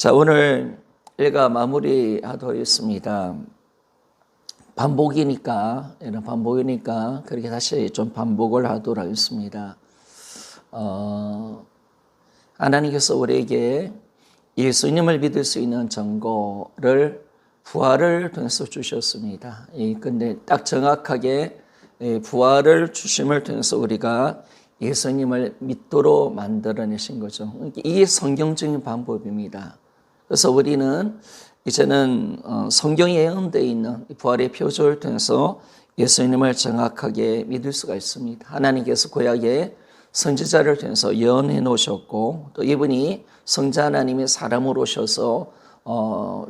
자, 오늘 일과 마무리하도록 있습니다. 반복이니까 그렇게 다시 좀 반복을 하도록 하겠습니다. 하나님께서 우리에게 예수님을 믿을 수 있는 증거를 부활을 통해서 주셨습니다. 근데 딱 정확하게 부활을 주심을 통해서 우리가 예수님을 믿도록 만들어내신 거죠. 이게 성경적인 방법입니다. 그래서 우리는 이제는 성경에 예언되어 있는 부활의 표적을 통해서 예수님을 정확하게 믿을 수가 있습니다. 하나님께서 구약에 선지자를 통해서 예언해 놓으셨고, 또 이분이 성자 하나님이 사람으로 오셔서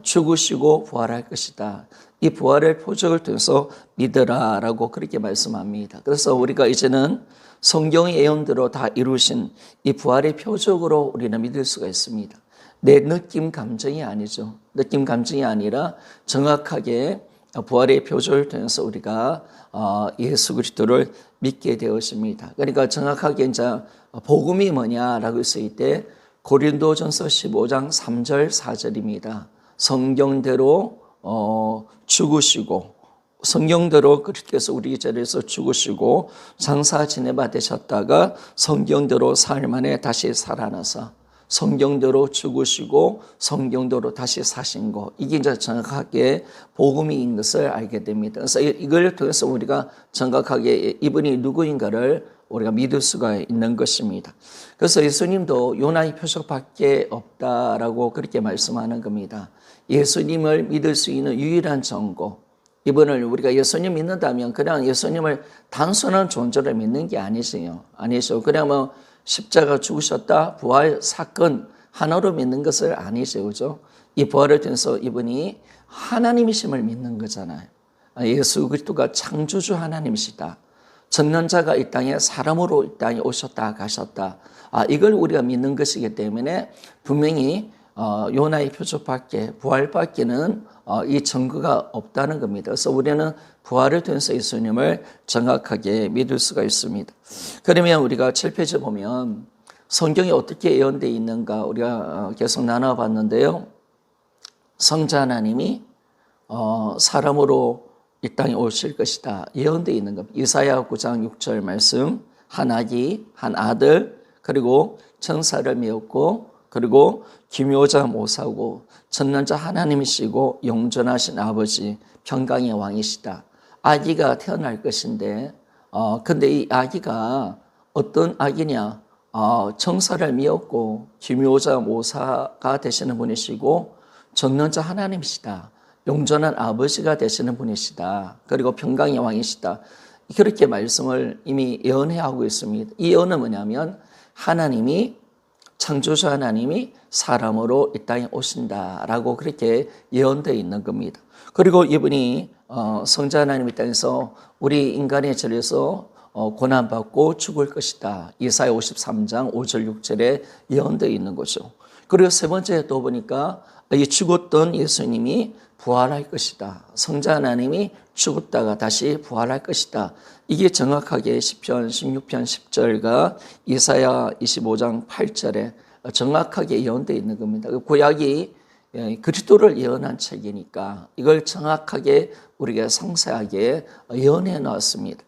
죽으시고 부활할 것이다. 이 부활의 표적을 통해서 믿으라라고 그렇게 말씀합니다. 그래서 우리가 이제는 성경의 예언대로 다 이루신 이 부활의 표적으로 우리는 믿을 수가 있습니다. 내 느낌 감정이 아니죠. 느낌 감정이 아니라 정확하게 부활의 표적을 통해서 우리가 예수 그리스도를 믿게 되었습니다. 그러니까 정확하게 이제 복음이 뭐냐라고 했을 때 고린도전서 15장 3절 4절입니다. 성경대로 죽으시고 성경대로 그리스도께서 우리 자리에서 죽으시고 장사 지내바 되셨다가 성경대로 사흘 만에 다시 살아나서 성경대로 죽으시고 성경대로 다시 사신 거, 이게 이제 정확하게 복음인 것을 알게 됩니다. 그래서 이걸 통해서 우리가 정확하게 이분이 누구인가를 우리가 믿을 수가 있는 것입니다. 그래서 예수님도 요나의 표적밖에 없다라고 그렇게 말씀하는 겁니다. 예수님을 믿을 수 있는 유일한 증거, 이분을 우리가 예수님 믿는다면 그냥 예수님을 단순한 존재로 믿는 게 아니죠. 그냥 뭐 십자가 죽으셨다, 부활 사건 하나로 믿는 것을 아니죠. 그죠? 이 부활을 통해서 이분이 하나님이심을 믿는 거잖아요. 예수 그리스도가 창조주 하나님이시다. 전능자가 이 땅에 사람으로 이 땅에 오셨다 가셨다. 이걸 우리가 믿는 것이기 때문에 분명히 요나의 표적밖에 부활밖에는 이 증거가 없다는 겁니다. 그래서 우리는 부활을 통해서 예수님을 정확하게 믿을 수가 있습니다. 그러면 우리가 7페이지 보면 성경이 어떻게 예언되어 있는가 우리가 계속 나눠봤는데요. 성자 하나님이 사람으로 이 땅에 오실 것이다 예언되어 있는 겁니다. 이사야 9장 6절 말씀, 한 아기 한 아들 그리고 천사를 메었고 그리고 기묘자 모사고 전능자 하나님이시고 영존하신 아버지 평강의 왕이시다. 아기가 태어날 것인데 근데 이 아기가 어떤 아기냐, 천사를 메었고 기묘자 모사가 되시는 분이시고 전능자 하나님이시다. 영존한 아버지가 되시는 분이시다. 그리고 평강의 왕이시다. 그렇게 말씀을 이미 예언해 하고 있습니다. 이 예언은 뭐냐면 하나님이 창조주 하나님이 사람으로 이 땅에 오신다라고 그렇게 예언되어 있는 겁니다. 그리고 이분이 성자 하나님 이 땅에서 우리 인간의 죄에서 고난받고 죽을 것이다. 이사야 53장 5절 6절에 예언되어 있는 거죠. 그리고 세 번째 또 보니까 이 죽었던 예수님이 부활할 것이다. 성자 하나님이 죽었다가 다시 부활할 것이다. 이게 정확하게 시편 16편 10절과 이사야 25장 8절에 정확하게 예언되어 있는 겁니다. 구약이 그리스도를 예언한 책이니까 이걸 정확하게 우리가 상세하게 예언해 놨습니다.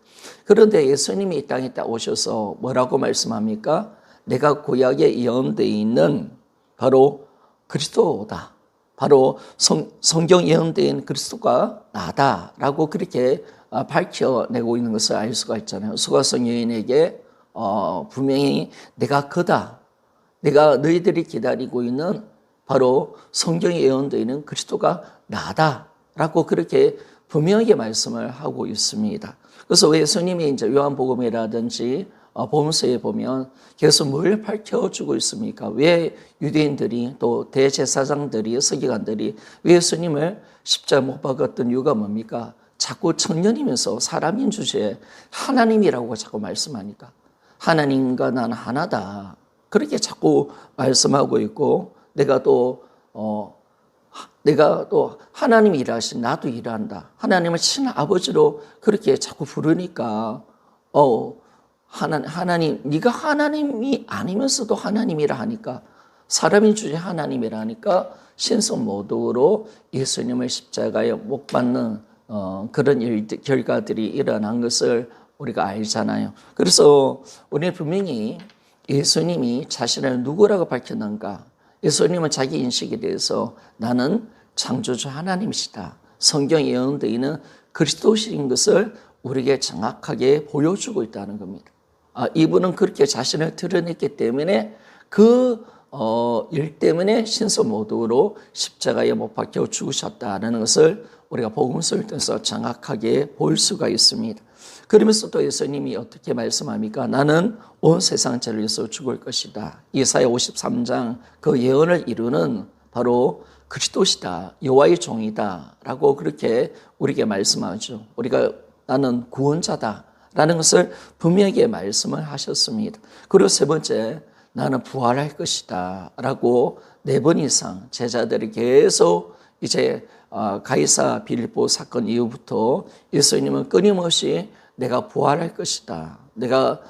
그런데 예수님이 이 땅에 딱 오셔서 뭐라고 말씀합니까? 내가 구약에 예언되어 있는 바로 그리스도다. 바로 성경 예언된 그리스도가 나다라고 그렇게 밝혀내고 있는 것을 알 수가 있잖아요. 수가성 여인에게 분명히 내가 그다. 내가 너희들이 기다리고 있는 바로 성경에 예언되어 있는 그리스도가 나다라고 그렇게 분명하게 말씀을 하고 있습니다. 그래서 예수님이 이제 요한복음이라든지 복음서에 보면 계속 뭘 밝혀주고 있습니까? 왜 유대인들이 또 대제사장들이 서기관들이 왜 예수님을 십자가 못 박았던 이유가 뭡니까? 자꾸 청년이면서 사람인 주제에 하나님이라고 자꾸 말씀하니까 하나님과 나는 하나다. 그렇게 자꾸 말씀하고 있고 내가 또 하나님이 일하신 나도 일한다. 하나님을 친아버지로 그렇게 자꾸 부르니까 하나님 네가 하나님이 아니면서도 하나님이라 하니까 사람이 주지 하나님이라니까 신성 모독으로 예수님을 십자가에 못 박는 그런 결과들이 일어난 것을 우리가 알잖아요. 그래서 우리는 분명히 예수님이 자신을 누구라고 밝혔는가? 예수님은 자기 인식에 대해서 나는 창조주 하나님이시다. 성경에 예언되어 있는 그리스도신 것을 우리에게 정확하게 보여주고 있다는 겁니다. 이분은 그렇게 자신을 드러냈기 때문에 그 일 때문에 신성모독으로 십자가에 못 박혀 죽으셨다는 것을 우리가 복음서를 통해서 정확하게 볼 수가 있습니다. 그러면서 또 예수님이 어떻게 말씀합니까? 나는 온 세상 죄를 위해서 죽을 것이다. 이사야 53장 그 예언을 이루는 바로 그리스도시다. 여호와의 종이다. 라고 그렇게 우리에게 말씀하죠. 우리가 나는 구원자다. 라는 것을 분명하게 말씀을 하셨습니다. 그리고 세 번째, 나는 부활할 것이다. 라고 4번 이상 제자들이 계속 이제 가이사 빌립보 사건 이후부터 예수님은 끊임없이 내가 부활할 것이다. 내가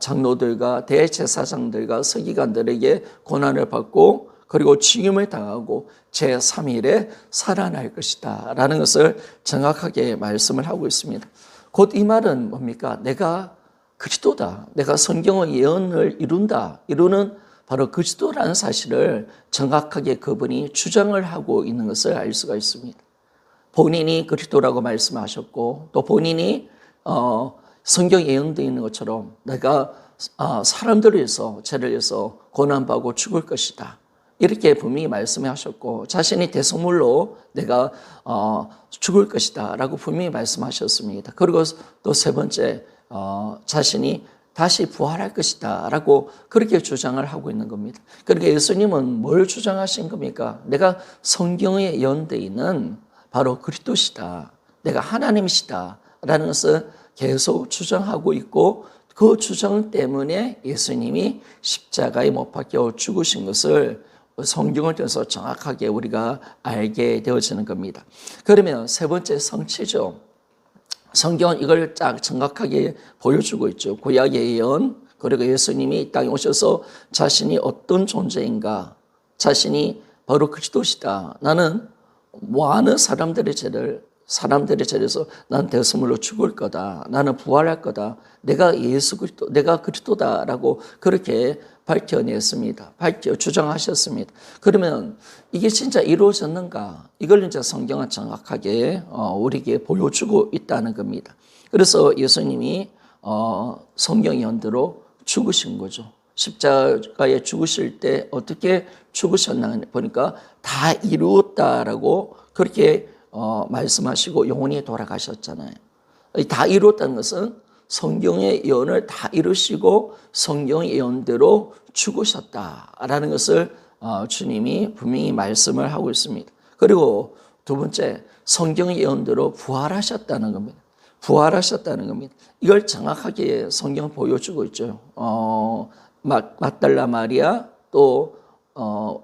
장로들과 대제사장들과 서기관들에게 고난을 받고 그리고 죽임을 당하고 제3일에 살아날 것이다. 라는 것을 정확하게 말씀을 하고 있습니다. 곧 이 말은 뭡니까? 내가 그리스도다. 내가 성경의 예언을 이루는 바로 그리스도라는 사실을 정확하게 그분이 주장을 하고 있는 것을 알 수가 있습니다. 본인이 그리스도라고 말씀하셨고 또 본인이 성경에 예언되어 있는 것처럼 내가 사람들을 위해서 죄를 위해서 고난받고 죽을 것이다. 이렇게 분명히 말씀하셨고 자신이 대속물로 내가 죽을 것이다 라고 분명히 말씀하셨습니다. 그리고 또 세 번째 자신이 다시 부활할 것이다 라고 그렇게 주장을 하고 있는 겁니다. 그러니까 예수님은 뭘 주장하신 겁니까? 내가 성경에 예언되어 있는 바로 그리스도시다. 내가 하나님이시다 라는 것을 계속 주장하고 있고 그 주장 때문에 예수님이 십자가에 못 박혀 죽으신 것을 성경을 통해서 정확하게 우리가 알게 되어지는 겁니다. 그러면 세 번째 성취죠. 성경은 이걸 딱 정확하게 보여주고 있죠. 구약의 예언, 그리고 예수님이 이 땅에 오셔서 자신이 어떤 존재인가, 자신이 바로 그리스도시다. 나는 많은 사람들의 죄에서 난 대속물로 죽을 거다. 나는 부활할 거다. 내가 내가 그리스도다라고 그렇게 밝혀냈습니다. 주장하셨습니다. 그러면 이게 진짜 이루어졌는가? 이걸 이제 성경은 정확하게 우리에게 보여주고 있다는 겁니다. 그래서 예수님이 성경 예언대로 죽으신 거죠. 십자가에 죽으실 때 어떻게 죽으셨나 보니까 다 이루었다라고 그렇게 말씀하시고 영원히 돌아가셨잖아요. 다 이루었다는 것은 성경의 예언을 다 이루시고 성경의 예언대로 죽으셨다라는 것을 주님이 분명히 말씀을 하고 있습니다. 그리고 두 번째, 성경의 예언대로 부활하셨다는 겁니다. 부활하셨다는 겁니다. 이걸 정확하게 성경은 보여주고 있죠. 막달라 마리아 또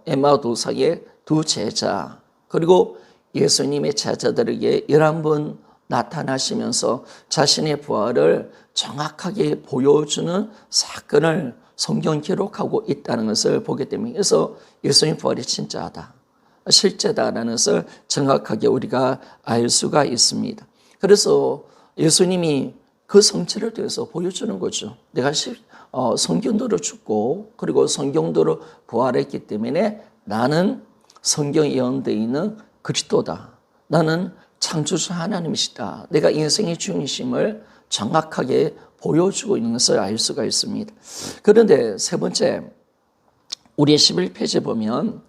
엠마오도사의 두 제자 그리고 예수님의 제자들에게 11번 나타나시면서 자신의 부활을 정확하게 보여주는 사건을 성경 기록하고 있다는 것을 보게 됩니다. 그래서 예수님 부활이 진짜다, 실제다라는 것을 정확하게 우리가 알 수가 있습니다. 그래서 예수님이 그 성취를 통해서 보여주는 거죠. 내가 성경대로 죽고 그리고 성경대로 부활했기 때문에 나는 성경에 예언되어 있는 그리스도다. 나는 창조주 하나님이시다. 내가 인생의 주인이심을 정확하게 보여주고 있는 것을 알 수가 있습니다. 그런데 세 번째, 우리 11페이지에 보면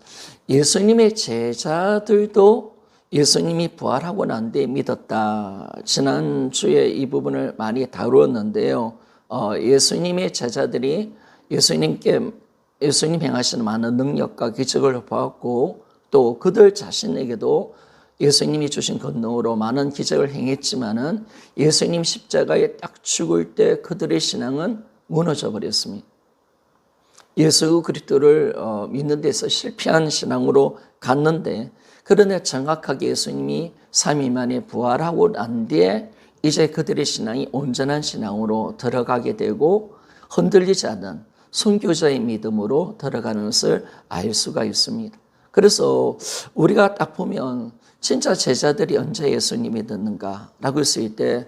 예수님의 제자들도 예수님이 부활하고 난 뒤에 믿었다. 지난주에 이 부분을 많이 다루었는데요. 예수님의 제자들이 예수님 행하시는 많은 능력과 기적을 보았고 또 그들 자신에게도 예수님이 주신 권능으로 많은 기적을 행했지만은 예수님 십자가에 딱 죽을 때 그들의 신앙은 무너져 버렸습니다. 예수 그리스도를 믿는 데서 실패한 신앙으로 갔는데 그러나 정확하게 예수님이 3일 만에 부활하고 난 뒤에 이제 그들의 신앙이 온전한 신앙으로 들어가게 되고 흔들리지 않는 선교자의 믿음으로 들어가는 것을 알 수가 있습니다. 그래서 우리가 딱 보면 진짜 제자들이 언제 예수님이 믿는가라고 했을 때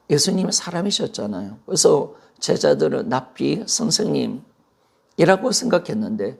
예수님은 사람이셨잖아요. 그래서 제자들은 납비 선생님이라고 생각했는데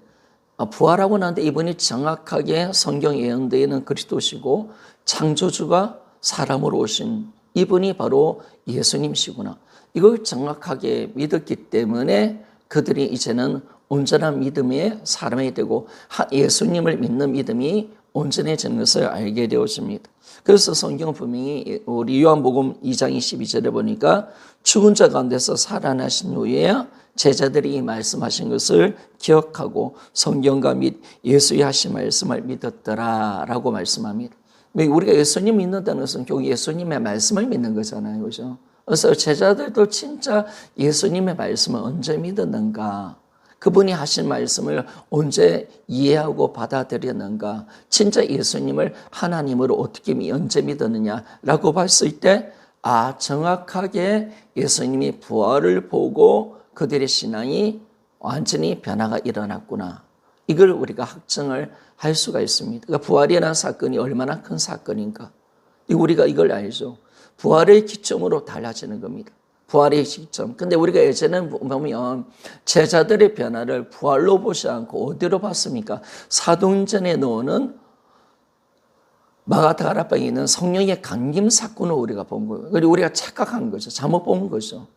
부활하고 난데 이분이 정확하게 성경 예언되어 있는 그리스도시고 창조주가 사람으로 오신 이분이 바로 예수님이시구나. 이걸 정확하게 믿었기 때문에 그들이 이제는 온전한 믿음의 사람이 되고 예수님을 믿는 믿음이 온전해지는 것을 알게 되었습니다. 그래서 성경 분명히 우리 요한복음 2장 22절에 보니까 죽은 자 가운데서 살아나신 후에 제자들이 말씀하신 것을 기억하고 성경과 및 예수의 하신 말씀을 믿었더라라고 말씀합니다. 우리가 예수님 믿는다는 것은 결국 예수님의 말씀을 믿는 거잖아요. 그렇죠? 그래서 제자들도 진짜 예수님의 말씀을 언제 믿었는가? 그분이 하신 말씀을 언제 이해하고 받아들였는가? 진짜 예수님을 하나님으로 어떻게 언제 믿었느냐라고 봤을 때 정확하게 예수님이 부활을 보고 그들의 신앙이 완전히 변화가 일어났구나. 이걸 우리가 확증을 할 수가 있습니다. 그러니까 부활이라는 사건이 얼마나 큰 사건인가. 우리가 이걸 알죠. 부활의 기점으로 달라지는 겁니다. 부활의 기점. 근데 우리가 예전에 보면 제자들의 변화를 부활로 보지 않고 어디로 봤습니까? 사도행전에 나오는 마가다라방에 있는 성령의 감김 사건을 우리가 본 거예요. 그리고 우리가 착각한 거죠. 잘못 본 거죠.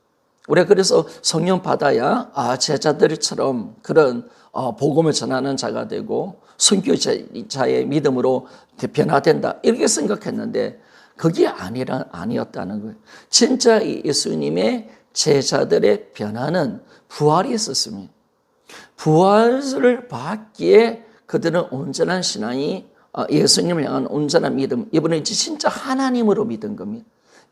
우리가 그래서 성령 받아야 제자들처럼 그런 복음을 전하는 자가 되고 선교자의 믿음으로 변화된다. 이렇게 생각했는데 그게 아니었다는 거예요. 진짜 예수님의 제자들의 변화는 부활이 있었습니다. 부활을 받기에 그들은 온전한 신앙이 예수님을 향한 온전한 믿음, 이번에 진짜 하나님으로 믿은 겁니다.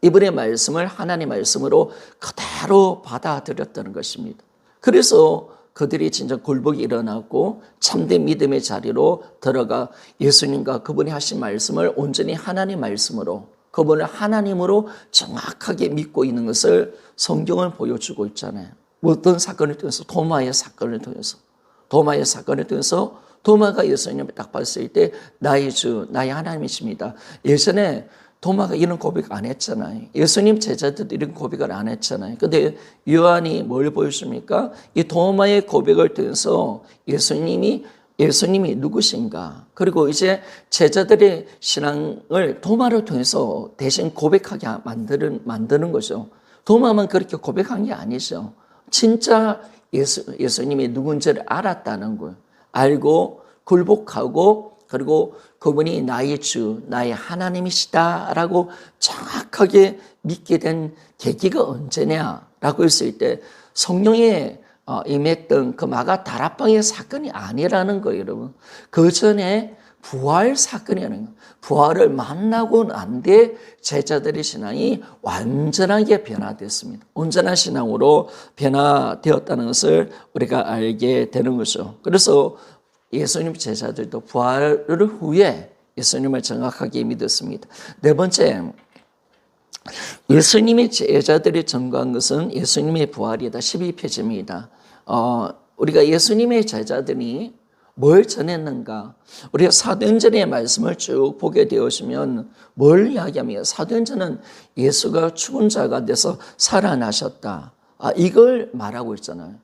이분의 말씀을 하나님 말씀으로 그대로 받아들였다는 것입니다. 그래서 그들이 진짜 굴복이 일어났고 참된 믿음의 자리로 들어가 예수님과 그분이 하신 말씀을 온전히 하나님 말씀으로 그분을 하나님으로 정확하게 믿고 있는 것을 성경은 보여주고 있잖아요. 어떤 사건을 통해서 도마의 사건을 통해서 도마가 예수님을 딱 봤을 때 나의 주, 나의 하나님이십니다. 예전에 도마가 이런 고백 안 했잖아요. 예수님 제자들이 이런 고백을 안 했잖아요. 근데 요한이 뭘 보여줍니까? 이 도마의 고백을 통해서 예수님이 누구신가? 그리고 이제 제자들의 신앙을 도마를 통해서 대신 고백하게 만드는 거죠. 도마만 그렇게 고백한 게 아니죠. 진짜 예수님이 누군지를 알았다는 거예요. 알고 굴복하고 그리고 그분이 나의 주, 나의 하나님이시다라고 정확하게 믿게 된 계기가 언제냐라고 했을 때 성령의 임했던 그 마가 다락방의 사건이 아니라는 거예요, 여러분. 그 전에 부활 사건이라는 거예요. 부활을 만나고 난 뒤에 제자들의 신앙이 완전하게 변화됐습니다. 온전한 신앙으로 변화되었다는 것을 우리가 알게 되는 거죠. 그래서 예수님 제자들도 부활을 후에 예수님을 정확하게 믿었습니다. 네 번째, 예수님의 제자들이 전거한 것은 예수님의 부활이다. 12페이지입니다. 우리가 예수님의 제자들이 뭘 전했는가? 우리가 사도행전의 말씀을 쭉 보게 되시면 뭘 이야기하며 사도행전은 예수가 죽은 자가 돼서 살아나셨다. 이걸 말하고 있잖아요.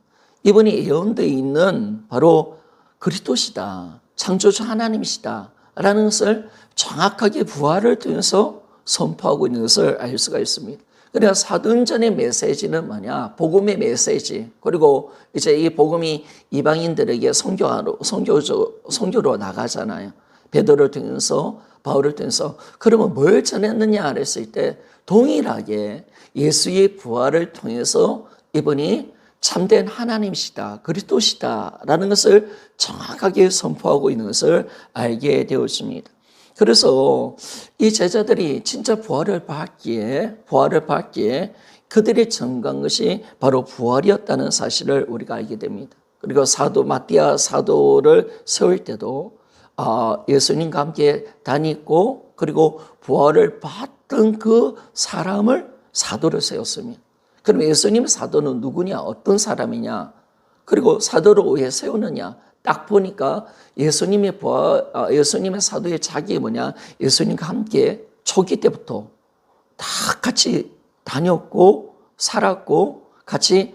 이분이 예언되어 있는 바로 그리스도시다. 창조주 하나님이시다. 라는 것을 정확하게 부활을 통해서 선포하고 있는 것을 알 수가 있습니다. 그래서 사도행전의 메시지는 뭐냐? 복음의 메시지. 그리고 이제 이 복음이 이방인들에게 선교로 나가잖아요. 베드로를 통해서 바울을 통해서. 그러면 뭘 전했느냐 했을 때 동일하게 예수의 부활을 통해서 이분이 참된 하나님이시다, 그리스도시다라는 것을 정확하게 선포하고 있는 것을 알게 되었습니다. 그래서 이 제자들이 진짜 부활을 받기에 그들이 전가한 것이 바로 부활이었다는 사실을 우리가 알게 됩니다. 그리고 마띠아 사도를 세울 때도 예수님과 함께 다니고 그리고 부활을 받던 그 사람을 사도를 세웠습니다. 그럼 예수님의 사도는 누구냐? 어떤 사람이냐? 그리고 사도를 왜 세우느냐? 딱 보니까 예수님의 사도의 자격이 뭐냐? 예수님과 함께 초기 때부터 다 같이 다녔고 살았고 같이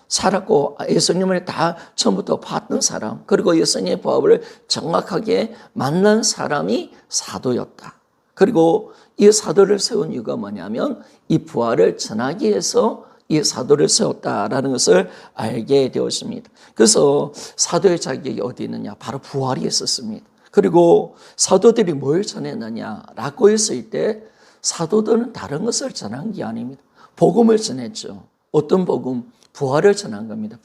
살았고 예수님을 다 처음부터 봤던 사람, 그리고 예수님의 부활을 정확하게 만난 사람이 사도였다. 그리고 이 사도를 세운 이유가 뭐냐면 이 부활을 전하기 위해서 이 사도를 세웠다라는 것을 알게 되었습니다. 그래서 사도의 자격이 어디 있느냐? 바로 부활이 있었습니다. 그리고 사도들이 뭘 전했느냐라고 했을 때 사도들은 다른 것을 전한 게 아닙니다. 복음을 전했죠. 어떤 복음? 부활을 전한 겁니다.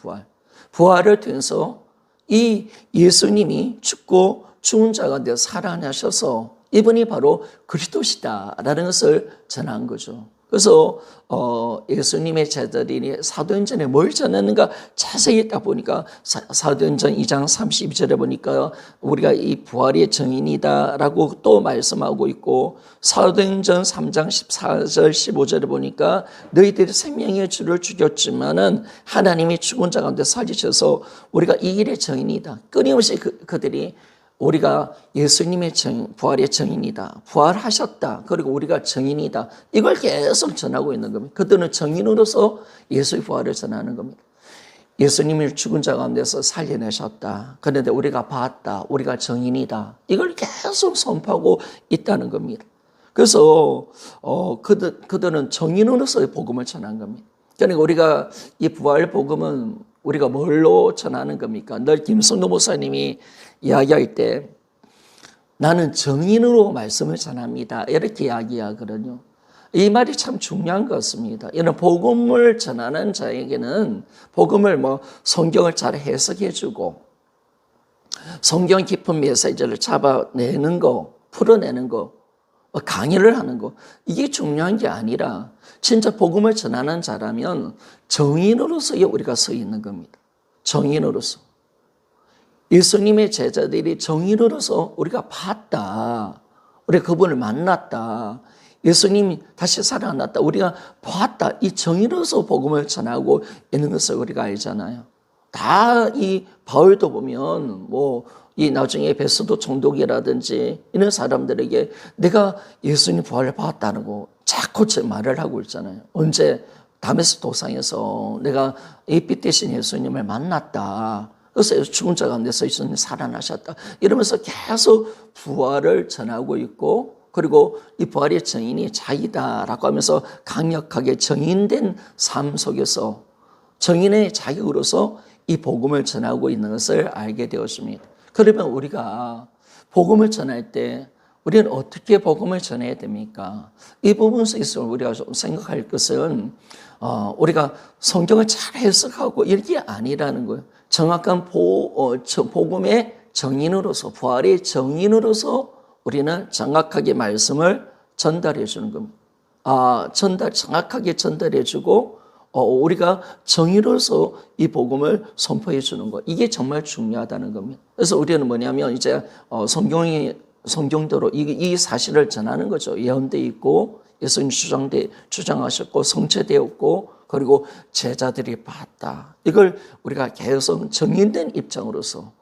부활을 통해서 이 예수님이 죽고 죽은 자 가운데 살아나셔서 이분이 바로 그리스도시다라는 것을 전한 거죠. 그래서 예수님의 제자들이 사도행전에 뭘 전했는가 자세히 딱 보니까 사도행전 2장 32절에 보니까 우리가 이 부활의 증인이다라고 또 말씀하고 있고, 사도행전 3장 14절 15절에 보니까 너희들이 생명의 주를 죽였지만은 하나님이 죽은 자 가운데 살리셔서 우리가 이 일의 증인이다. 끊임없이 그들이 우리가 예수님의 부활의 증인이다. 부활하셨다. 그리고 우리가 증인이다. 이걸 계속 전하고 있는 겁니다. 그들은 증인으로서 예수의 부활을 전하는 겁니다. 예수님을 죽은 자 가운데서 살려내셨다. 그런데 우리가 봤다. 우리가 증인이다. 이걸 계속 선포하고 있다는 겁니다. 그래서 그들은 증인으로서의 복음을 전한 겁니다. 그러니까 우리가 이 부활 복음은 우리가 뭘로 전하는 겁니까? 늘 김성도 목사님이 이야기할 때 나는 증인으로 말씀을 전합니다. 이렇게 이야기하거든요. 이 말이 참 중요한 것 같습니다. 이런 복음을 전하는 자에게는 복음을 성경을 잘 해석해주고 성경 깊은 메시지를 잡아내는 거, 풀어내는 거, 강의를 하는 거, 이게 중요한 게 아니라 진짜 복음을 전하는 자라면 정인으로서 우리가 서 있는 겁니다. 정인으로서. 예수님의 제자들이 정인으로서 우리가 봤다. 우리가 그분을 만났다. 예수님이 다시 살아났다. 우리가 봤다. 이 정인으로서 복음을 전하고 있는 것을 우리가 알잖아요. 다 이 바울도 보면 이 나중에 베스도 총독이라든지 이런 사람들에게 내가 예수님 부활을 봤다는 거 자꾸 말을 하고 있잖아요. 언제 다메스 도상에서 내가 이 빛 대신 예수님을 만났다. 그래서 죽은 자 가운데서 예수님 살아나셨다. 이러면서 계속 부활을 전하고 있고, 그리고 이 부활의 증인이 자기다라고 하면서 강력하게 증인된 삶 속에서 증인의 자격으로서 이 복음을 전하고 있는 것을 알게 되었습니다. 그러면 우리가 복음을 전할 때 우리는 어떻게 복음을 전해야 됩니까? 이 부분 속에서 우리가 좀 생각할 것은 우리가 성경을 잘 해석하고 이런 게 아니라는 거예요. 정확한 복음의 정인으로서, 부활의 정인으로서 우리는 정확하게 말씀을 전달해 주는 겁니다. 정확하게 전달해 주고 우리가 정의로서 이 복음을 선포해 주는 것, 이게 정말 중요하다는 겁니다. 그래서 우리는 뭐냐면 이제 성경대로 이 사실을 전하는 거죠. 예언돼 있고 예수님 주장하셨고 성취되었고 그리고 제자들이 봤다. 이걸 우리가 계속 정인된 입장으로서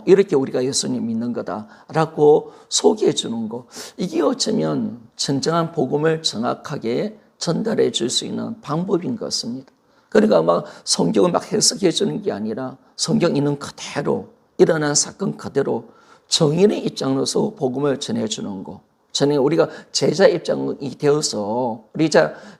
이렇게 우리가 예수님 믿는 거다라고 소개해 주는 거, 이게 어쩌면 진정한 복음을 정확하게 전달해 줄 수 있는 방법인 것 같습니다. 그러니까 성경을 해석해 주는 게 아니라 성경 있는 그대로 일어난 사건 그대로 정인의 입장으로서 복음을 전해 주는 거. 저는 우리가 제자 입장이 되어서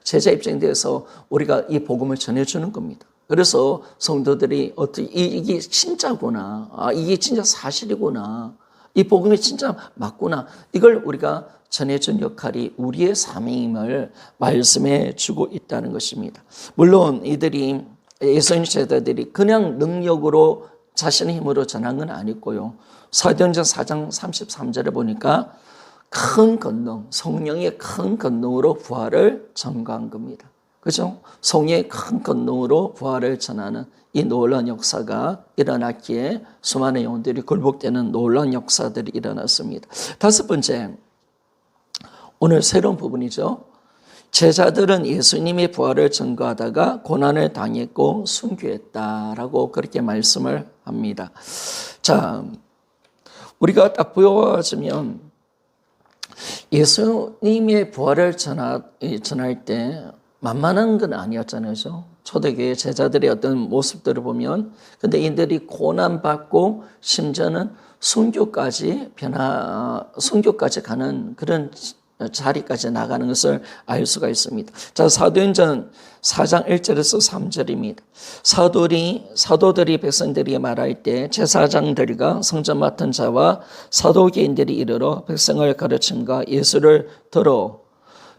제자 입장이 되어서 우리가 이 복음을 전해 주는 겁니다. 그래서 성도들이 이게 진짜구나, 이게 진짜 사실이구나, 이 복음이 진짜 맞구나, 이걸 우리가 전해준 역할이 우리의 사명임을 말씀해 주고 있다는 것입니다. 물론 이들이 예수님 제자들이 그냥 능력으로 자신의 힘으로 전한 건 아니고요. 사도행전 4장 33절에 보니까 큰 권능, 성령의 큰 권능으로 부활을 전가한 겁니다. 그죠? 성령의 큰 권능으로 부활을 전하는 이 놀라운 역사가 일어났기에 수많은 영혼들이 굴복되는 놀라운 역사들이 일어났습니다. 다섯 번째, 오늘 새로운 부분이죠. 제자들은 예수님의 부활을 증거하다가 고난을 당했고 순교했다라고 그렇게 말씀을 합니다. 자, 우리가 딱 보여주면 예수님의 부활을 전할 때 만만한 건 아니었잖아요. 초대교회 제자들의 어떤 모습들을 보면, 근데 이들이 고난받고 심지어는 순교까지 가는 그런 자리까지 나가는 것을 알 수가 있습니다. 자, 사도행전 4장 1절에서 3절입니다. 사도들이 백성들이 말할 때 제사장들과 성전 맡은 자와 사도개인들이 이르러 백성을 가르침과 예수를 들어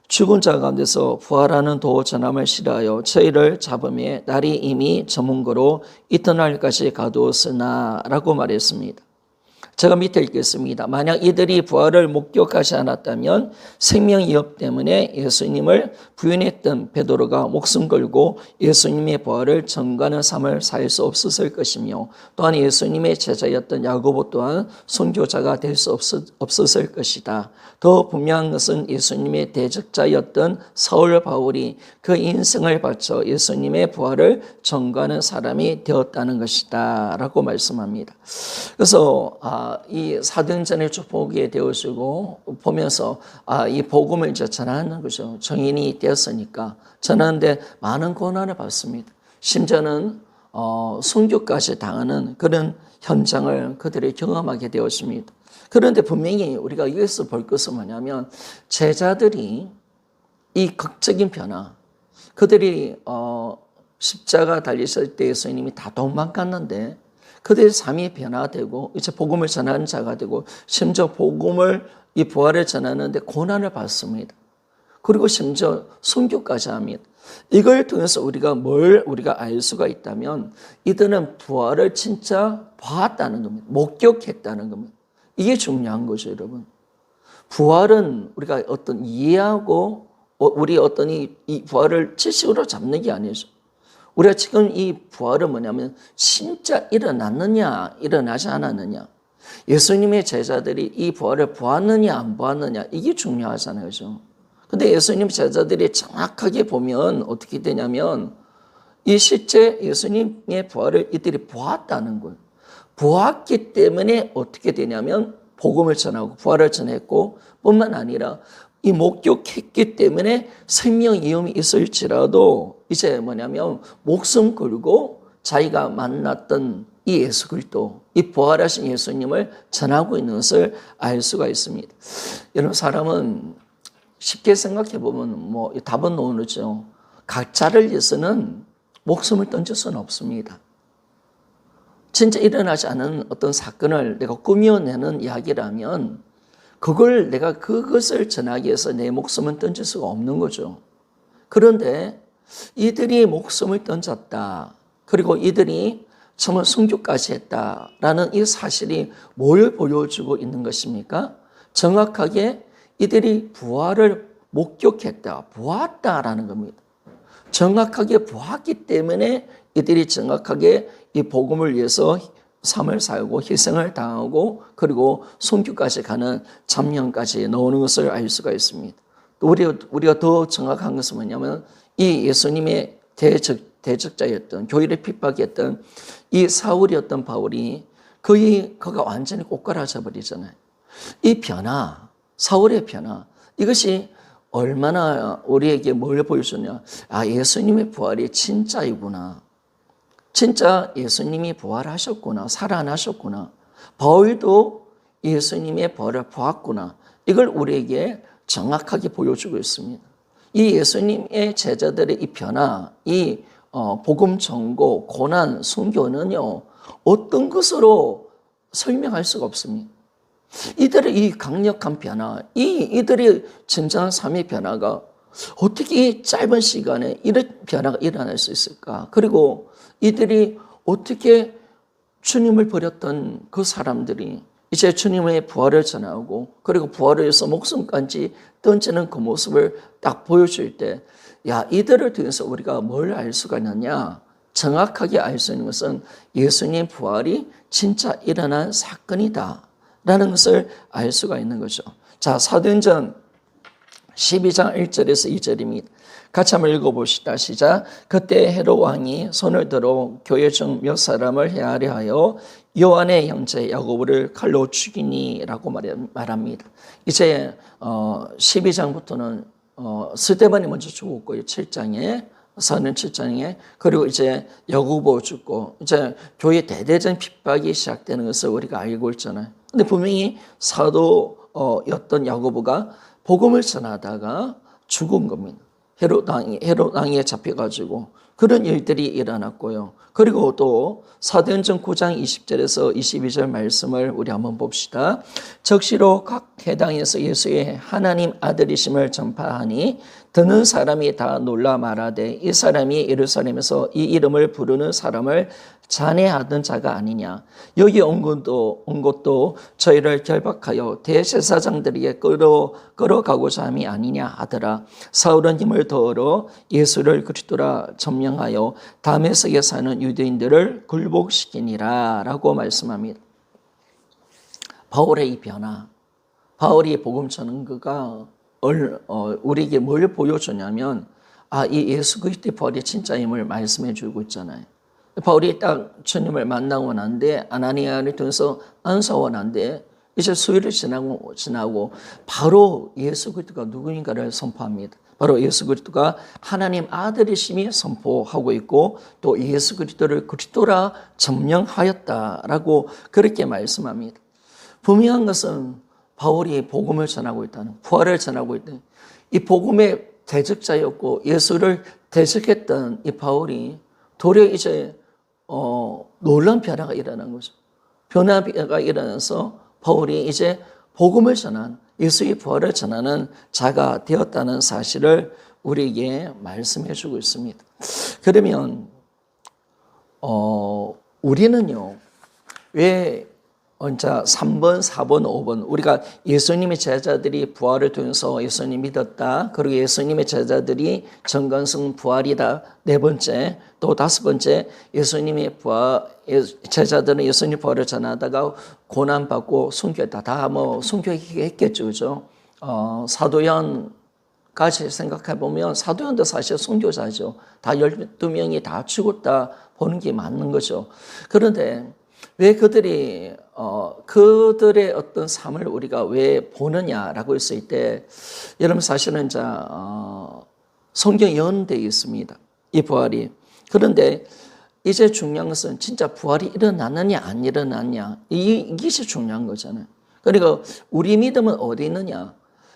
죽은 자 가운데서 부활하는 도 전함을 싫어하여 저희를 잡음에 날이 이미 저문고로 이튿날까지 가두었으나 라고 말했습니다. 제가 밑에 읽겠습니다. 만약 이들이 부활을 목격하지 않았다면 생명 위협 때문에 예수님을 부인했던 베드로가 목숨 걸고 예수님의 부활을 전가하는 삶을 살 수 없었을 것이며, 또한 예수님의 제자였던 야고보 또한 선교자가 될 수 없었을 것이다. 더 분명한 것은 예수님의 대적자였던 사울 바울이 그 인생을 바쳐 예수님의 부활을 전가하는 사람이 되었다는 것이다 라고 말씀합니다. 그래서 이 사도행전을 쭉 보게 되어지고 보면서 이 복음을 이제 전하는 거죠. 정인이 되었으니까 전하는데 많은 고난을 받습니다. 심지어는 순교까지 당하는 그런 현장을 그들이 경험하게 되었습니다. 그런데 분명히 우리가 여기서 볼 것은 뭐냐면, 제자들이 이 극적인 변화, 그들이 십자가 달리실 때 예수님이 다 도망갔는데 그들의 삶이 변화되고 이제 복음을 전하는 자가 되고, 심지어 복음을 이 부활을 전하는데 고난을 받습니다. 그리고 심지어 순교까지 합니다. 이걸 통해서 우리가 알 수가 있다면, 이들은 부활을 진짜 봤다는 겁니다. 목격했다는 겁니다. 이게 중요한 거죠, 여러분. 부활은 우리가 어떤 이해하고 우리 어떤 이 부활을 지식으로 잡는 게 아니죠. 우리가 지금 이 부활은 뭐냐면 진짜 일어났느냐 일어나지 않았느냐, 예수님의 제자들이 이 부활을 보았느냐 안 보았느냐, 이게 중요하잖아요. 그죠? 근데 예수님 제자들이 정확하게 보면 어떻게 되냐면, 이 실제 예수님의 부활을 이들이 보았다는 거예요. 보았기 때문에 어떻게 되냐면 복음을 전하고 부활을 전했고, 뿐만 아니라 이 목격했기 때문에 생명 위험이 있을지라도 이제 뭐냐면 목숨 걸고 자기가 만났던 이 예수 그리스도, 이 부활하신 예수님을 전하고 있는 것을 알 수가 있습니다. 여러분, 사람은 쉽게 생각해 보면 뭐 답은 나오죠. 각자를 위해서는 목숨을 던질 수는 없습니다. 진짜 일어나지 않은 어떤 사건을 내가 꾸며내는 이야기라면 그것을 전하기 위해서 내 목숨은 던질 수가 없는 거죠. 그런데 이들이 목숨을 던졌다, 그리고 이들이 정말 순교까지 했다라는 이 사실이 뭘 보여주고 있는 것입니까? 정확하게 이들이 부활을 목격했다, 보았다라는 겁니다. 정확하게 보았기 때문에 이들이 정확하게 이 복음을 위해서 삶을 살고 희생을 당하고 그리고 순교까지 가는 참여까지 나오는 것을 알 수가 있습니다. 또 우리가 더 정확한 것은 뭐냐면, 이 예수님의 대적자였던, 교회를 핍박했던 이 사울이었던 바울이 그가 완전히 꼬꾸라져 버리잖아요. 이 변화, 사울의 변화, 이것이 얼마나 우리에게 뭘 보여주냐, 예수님의 부활이 진짜이구나, 진짜 예수님이 부활하셨구나, 살아나셨구나, 바울도 예수님의 부활을 보았구나, 이걸 우리에게 정확하게 보여주고 있습니다. 이 예수님의 제자들의 이 변화, 이 복음 전고, 고난, 순교는요, 어떤 것으로 설명할 수가 없습니다. 이들의 이 강력한 변화, 이들의 진정한 삶의 변화가 어떻게 이 짧은 시간에 이런 변화가 일어날 수 있을까? 그리고 이들이 어떻게 주님을 버렸던 그 사람들이 이제 주님의 부활을 전하고 그리고 부활을 위해서 목숨까지 던지는 그 모습을 딱 보여줄 때, 이들을 통해서 우리가 뭘 알 수가 있느냐? 정확하게 알 수 있는 것은 예수님 부활이 진짜 일어난 사건이다 라는 것을 알 수가 있는 거죠. 자, 사도행전 12장 1절에서 2절입니다. 같이 한번 읽어봅시다. 시작. 그때 헤롯 왕이 손을 들어 교회 중 몇 사람을 해하려 하여 요한의 형제 야고보를 칼로 죽이니라고 말합니다. 이제 12장부터는 스데반이 먼저 죽었고요. 7장에 사는 7장에 그리고 이제 야고보 죽고 이제 교회 대대적인 핍박이 시작되는 것을 우리가 알고 있잖아요. 근데 분명히 사도였던 야고보가 복음을 전하다가 죽은 겁니다. 헤롯 왕에 잡혀가지고 그런 일들이 일어났고요. 그리고 또 사도행전 9장 20절에서 22절 말씀을 우리 한번 봅시다. 적시로 각 해당에서 예수의 하나님 아들이심을 전파하니 듣는 사람이 다 놀라 말하되 이 사람이 예루살렘에서 이 이름을 부르는 사람을 잔해하던 자가 아니냐. 여기 온 것도 저희를 결박하여 대제사장들에게 끌어가고자 함이 아니냐 하더라. 사울은 힘을 더하러 예수를 그리스도라 전명하여 다메섹에 사는 유대인들을 굴복시키니라 라고 말씀합니다. 바울의 이 변화, 바울이 복음 전한 그가 우리에게 뭘 보여주냐면 이 예수 그리스도의 부활이 진짜임을 말씀해 주고 있잖아요. 바울이 딱 주님을 만나고 난데 아나니아를 통해서 안수하고 난데 이제 수일을 지나고 바로 예수 그리스도가 누구인가를 선포합니다. 바로 예수 그리스도가 하나님 아들이심이 선포하고 있고 또 예수 그리스도를 그리스도라 전명하였다라고 그렇게 말씀합니다. 분명한 것은 바울이 복음을 전하고 있다는, 부활을 전하고 있다는, 이 복음의 대적자였고 예수를 대적했던 이 바울이 도리어 이제 놀라운 변화가 일어난 거죠. 변화가 일어나서 바울이 이제 복음을 전한, 예수의 부활을 전하는 자가 되었다는 사실을 우리에게 말씀해 주고 있습니다. 그러면 우리는요, 왜 3번, 4번, 5번 우리가 예수님의 제자들이 부활을 통해서 예수님 믿었다. 그리고 예수님의 제자들이 정관성 부활이다. 4번째, 또 5번째 예수님의 제자들은 예수님 부활을 전하다가 고난받고 순교했다. 다 순교했겠죠. 그죠? 사도연까지 생각해 보면 사도연도 사실 순교자죠. 다 12명이 다 죽었다 보는 게 맞는 거죠. 그런데 왜 그들의 어떤 삶을 우리가 왜 보느냐라고 했을 때, 여러분 사실은 성경 예언되어 있습니다. 이 부활이. 그런데 이제 중요한 것은 진짜 부활이 일어나느냐 안 일어나느냐, 이것이 중요한 거잖아요. 그러니까 우리 믿음은 어디 있느냐?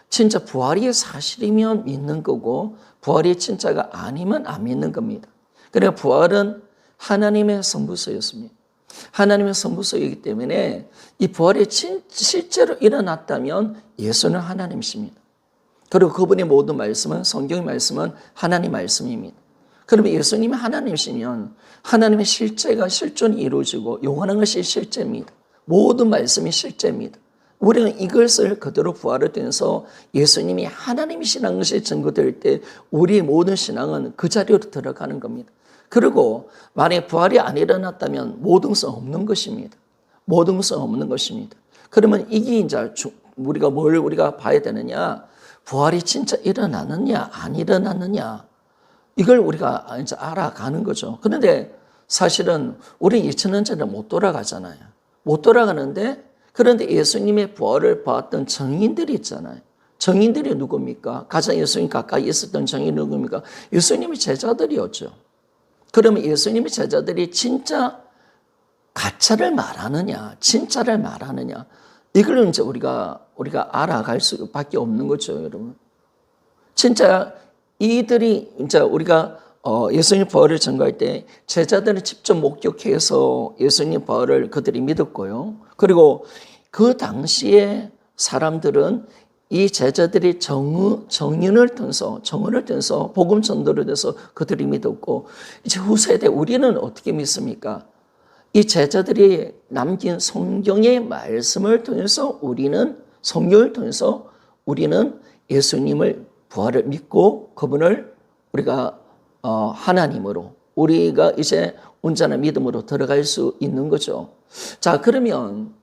진짜 부활이 사실이면 믿는 거고 부활이 진짜가 아니면 안 믿는 겁니다. 그러니까 부활은 하나님의 선부서였습니다. 하나님의 선부서이기 때문에 이 부활이 실제로 일어났다면 예수는 하나님이십니다. 그리고 그분의 모든 말씀은, 성경의 말씀은 하나님 말씀입니다. 그러면 예수님이 하나님이시면 하나님의 실존이 이루어지고 영원한 것이 실제입니다. 모든 말씀이 실제입니다. 우리는 이것을 그대로 부활을 통해서 예수님이 하나님이시라는 것이 증거될 때 우리의 모든 신앙은 그 자리로 들어가는 겁니다. 그리고 만약에 부활이 안 일어났다면 모든성 없는 것입니다. 모든성 없는 것입니다. 그러면 이게 이제 우리가 봐야 되느냐? 부활이 진짜 일어나느냐, 안 일어나느냐? 이걸 우리가 이제 알아가는 거죠. 그런데 사실은 우리 2000년 전에 못 돌아가잖아요. 못 돌아가는데 그런데 예수님의 부활을 봤던 정인들이 있잖아요. 정인들이 누굽니까? 가장 예수님 가까이 있었던 정인이 누굽니까? 예수님의 제자들이었죠. 그러면 예수님의 제자들이 진짜 가짜를 말하느냐, 진짜를 말하느냐, 이걸 이제 우리가 알아갈 수밖에 없는 거죠, 여러분. 진짜 이들이 이제 우리가 예수님 부활을 전가할 때 제자들은 직접 목격해서 예수님 부활을 그들이 믿었고요. 그리고 그 당시에 사람들은 이 제자들이 정인을 통해서 복음 전도를 해서 그들이 믿었고, 이제 후세대 우리는 어떻게 믿습니까? 이 제자들이 남긴 성경의 말씀을 통해서 성경을 통해서 우리는 예수님을 부활을 믿고 그분을 우리가 하나님으로 우리가 이제 온전한 믿음으로 들어갈 수 있는 거죠. 자, 그러면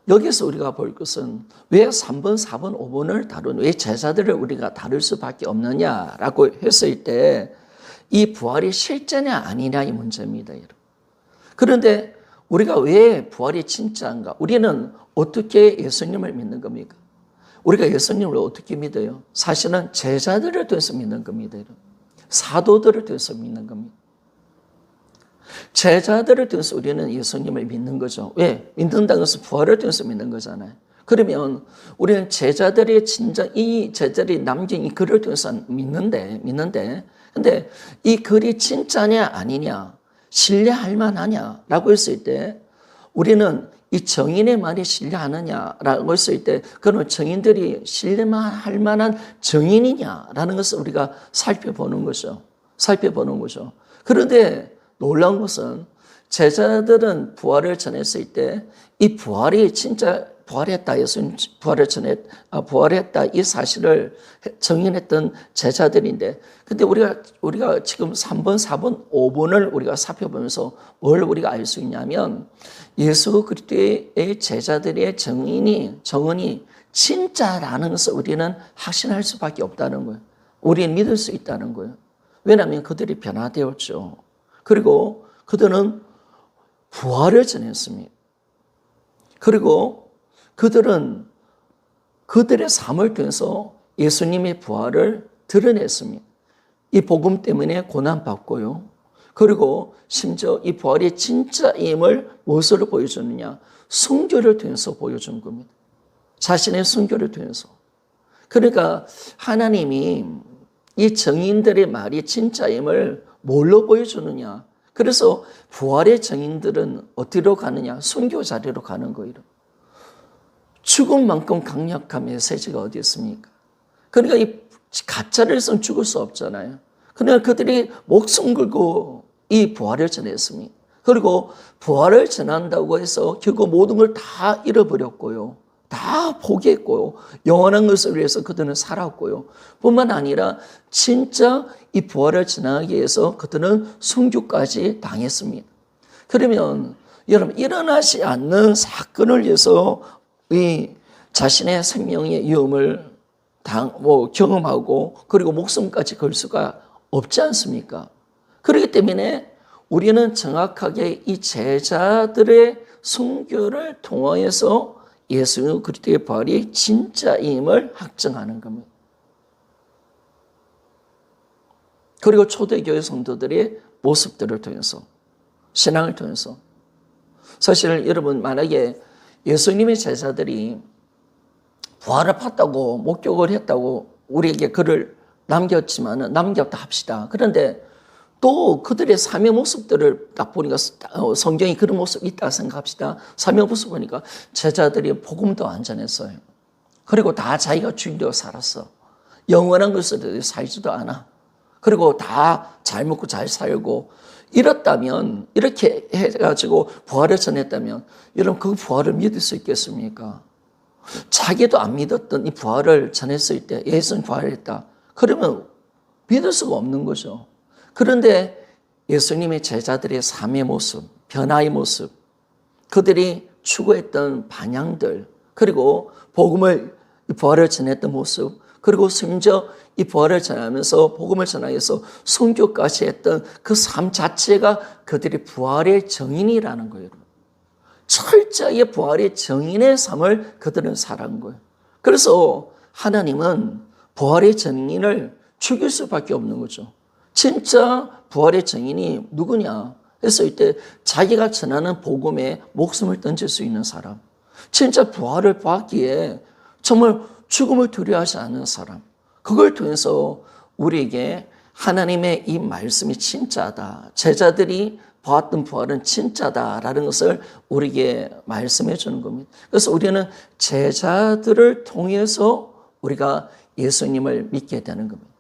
여기서 우리가 볼 것은 왜 3번, 4번, 5번을 왜 제자들을 우리가 다룰 수밖에 없느냐라고 했을 때 이 부활이 실제냐 아니냐 이 문제입니다. 여러분. 그런데 우리가 왜 부활이 진짜인가? 우리는 어떻게 예수님을 믿는 겁니까? 우리가 예수님을 어떻게 믿어요? 사실은 제자들을 통해서 믿는 겁니다. 여러분. 사도들을 통해서 믿는 겁니다. 제자들을 통해서 우리는 예수님을 믿는 거죠. 왜? 믿는다는 것은 부활을 통해서 믿는 거잖아요. 그러면 우리는 제자들의 진정, 이 제자들이 남긴 이 글을 통해서 믿는데, 근데 이 글이 진짜냐 아니냐, 신뢰할 만하냐라고 했을 때 우리는 이 정인의 말이 신뢰하느냐라고 했을 때 그러면 정인들이 신뢰할 만한 정인이냐라는 것을 우리가 살펴보는 거죠. 그런데 놀라운 것은 제자들은 부활을 전했을 때 이 부활이 진짜 부활했다, 예수님 부활했다 이 사실을 정인했던 제자들인데, 근데 우리가 지금 3번, 4번, 5번을 우리가 살펴보면서 뭘 우리가 알 수 있냐면 예수 그리스도의 제자들의 정인이 진짜라는 것을 우리는 확신할 수밖에 없다는 거예요. 우리는 믿을 수 있다는 거예요. 왜냐하면 그들이 변화되었죠. 그리고 그들은 부활을 전했습니다. 그리고 그들은 그들의 삶을 통해서 예수님의 부활을 드러냈습니다. 이 복음 때문에 고난받고요. 그리고 심지어 이 부활이 진짜임을 무엇으로 보여주느냐? 순교를 통해서 보여준 겁니다. 자신의 순교를 통해서. 그러니까 하나님이 이 정인들의 말이 진짜임을 뭘로 보여주느냐? 그래서 부활의 정인들은 어디로 가느냐? 순교 자리로 가는 거예요. 죽음만큼 강력한 메시지가 어디 있습니까? 그러니까 이 가짜를 해서는 죽을 수 없잖아요. 그러니까 그들이 목숨 걸고 이 부활을 전했습니다. 그리고 부활을 전한다고 해서 결국 모든 걸 다 잃어버렸고요. 다 포기했고요. 영원한 것을 위해서 그들은 살았고요. 뿐만 아니라 진짜 이 부활을 전하기 위해서 그들은 순교까지 당했습니다. 그러면 여러분, 일어나지 않는 사건을 위해서 이 자신의 생명의 위험을 경험하고 그리고 목숨까지 걸 수가 없지 않습니까? 그렇기 때문에 우리는 정확하게 이 제자들의 순교를 통하여서 예수 그리스도의 부활이 진짜임을 확증하는 겁니다. 그리고 초대교회 성도들의 모습들을 통해서, 신앙을 통해서. 사실 여러분, 만약에 예수님의 제자들이 부활을 봤다고 목격을 했다고 우리에게 글을 남겼다 합시다. 그런데 또 그들의 삶의 모습들을 딱 보니까 성경이 그런 모습이 있다 생각합시다. 삶의 모습 보니까 제자들이 복음도 안 전했어요. 그리고 다 자기가 주인되어 살았어. 영원한 것을 살지도 않아. 그리고 다 잘 먹고 잘 살고 이렇다면, 이렇게 해가지고 부활을 전했다면 여러분 그 부활을 믿을 수 있겠습니까? 자기도 안 믿었던 이 부활을 전했을 때 예수는 부활했다. 그러면 믿을 수가 없는 거죠. 그런데 예수님의 제자들의 삶의 모습, 변화의 모습, 그들이 추구했던 방향들, 그리고 부활을 전했던 모습, 그리고 심지어 이 부활을 전하면서 복음을 전하여서 순교까지 했던 그 삶 자체가 그들이 부활의 정인이라는 거예요. 철저히 부활의 정인의 삶을 그들은 살아간 거예요. 그래서 하나님은 부활의 정인을 죽일 수밖에 없는 거죠. 진짜 부활의 정인이 누구냐 했을 때 자기가 전하는 복음에 목숨을 던질 수 있는 사람, 진짜 부활을 받기에 정말 죽음을 두려워하지 않는 사람, 그걸 통해서 우리에게 하나님의 이 말씀이 진짜다, 제자들이 보았던 부활은 진짜다라는 것을 우리에게 말씀해 주는 겁니다. 그래서 우리는 제자들을 통해서 우리가 예수님을 믿게 되는 겁니다.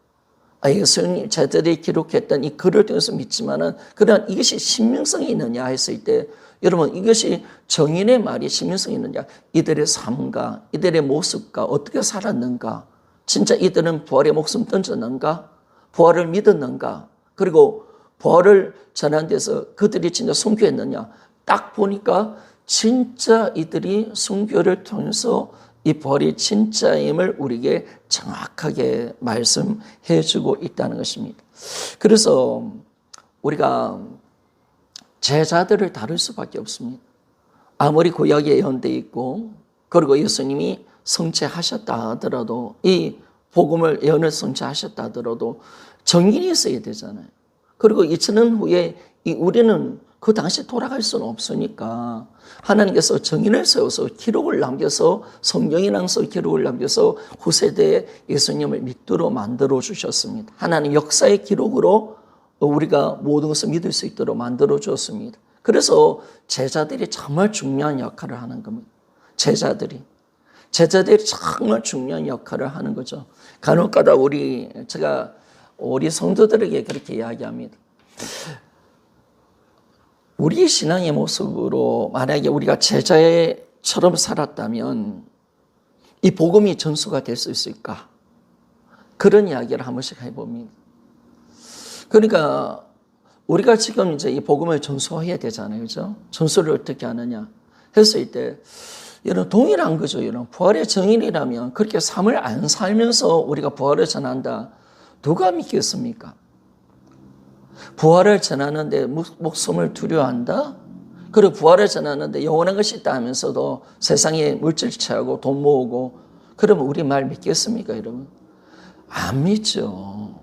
예수님 제자들이 기록했던 이 글을 통해서 믿지만은, 그러나 이것이 신빙성이 있느냐 했을 때, 여러분 이것이 정인의 말이 신빙성이 있느냐, 이들의 삶과 이들의 모습과 어떻게 살았는가, 진짜 이들은 부활의 목숨 던졌는가, 부활을 믿었는가, 그리고 부활을 전한 데서 그들이 진짜 순교했느냐, 딱 보니까 진짜 이들이 순교를 통해서 이 부활이 진짜임을 우리에게 정확하게 말씀해 주고 있다는 것입니다. 그래서 우리가 제자들을 다룰 수밖에 없습니다. 아무리 구약에 예언되어 있고 그리고 예수님이 성취하셨다 하더라도 이 복음을 예언을 성취하셨다 하더라도 정인이 있어야 되잖아요. 그리고 2000년 후에 우리는 그 당시 돌아갈 수는 없으니까 하나님께서 정인을 세워서 기록을 남겨서 성경이랑서 기록을 남겨서 후세대에 예수님을 믿도록 만들어 주셨습니다. 하나님 역사의 기록으로 우리가 모든 것을 믿을 수 있도록 만들어 주었습니다. 그래서 제자들이 정말 중요한 역할을 하는 겁니다. 제자들이 정말 중요한 역할을 하는 거죠. 간혹가다 제가 우리 성도들에게 그렇게 이야기합니다. 우리 신앙의 모습으로 만약에 우리가 제자처럼 살았다면 이 복음이 전수가 될 수 있을까? 그런 이야기를 한 번씩 해봅니다. 그러니까 우리가 지금 이제 이 복음을 전수해야 되잖아요. 그죠? 전수를 어떻게 하느냐 했을 때 이런 동일한 거죠. 이런 부활의 정인이라면 그렇게 삶을 안 살면서 우리가 부활을 전한다. 누가 믿겠습니까? 부활을 전하는데 목숨을 두려워한다? 그리고 부활을 전하는데 영원한 것이 있다 하면서도 세상에 물질 취하고 돈 모으고 그러면 우리 말 믿겠습니까, 여러분? 안 믿죠.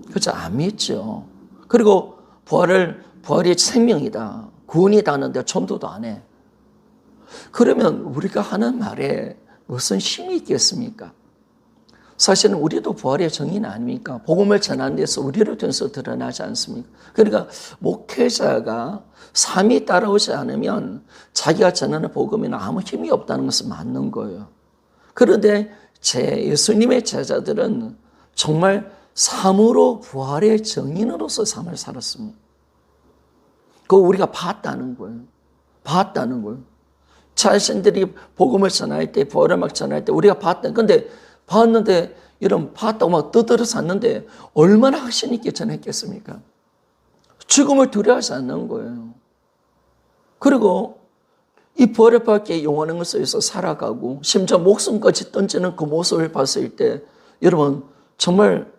그렇죠? 안 믿죠. 그리고 부활이 생명이다. 구원이다 하는데 전도도 안 해. 그러면 우리가 하는 말에 무슨 힘이 있겠습니까? 사실은 우리도 부활의 정인 아닙니까? 복음을 전하는 데서 우리를 통해서 드러나지 않습니까? 그러니까 목회자가 삶이 따라오지 않으면 자기가 전하는 복음에는 아무 힘이 없다는 것은 맞는 거예요. 그런데 예수님의 제자들은 정말 삶으로 부활의 정인으로서 삶을 살았습니다. 그거 우리가 봤다는 거예요. 자신들이 복음을 전할 때, 부활을 막 전할 때 우리가 근데 봤는데 이런 봤다고 막 떠들어 샀는데 얼마나 확신 있게 전했겠습니까? 죽음을 두려워하지 않는 거예요. 그리고 이 부활의 밖에 영원한 것을 위해서 살아가고 심지어 목숨까지 던지는 그 모습을 봤을 때 여러분 정말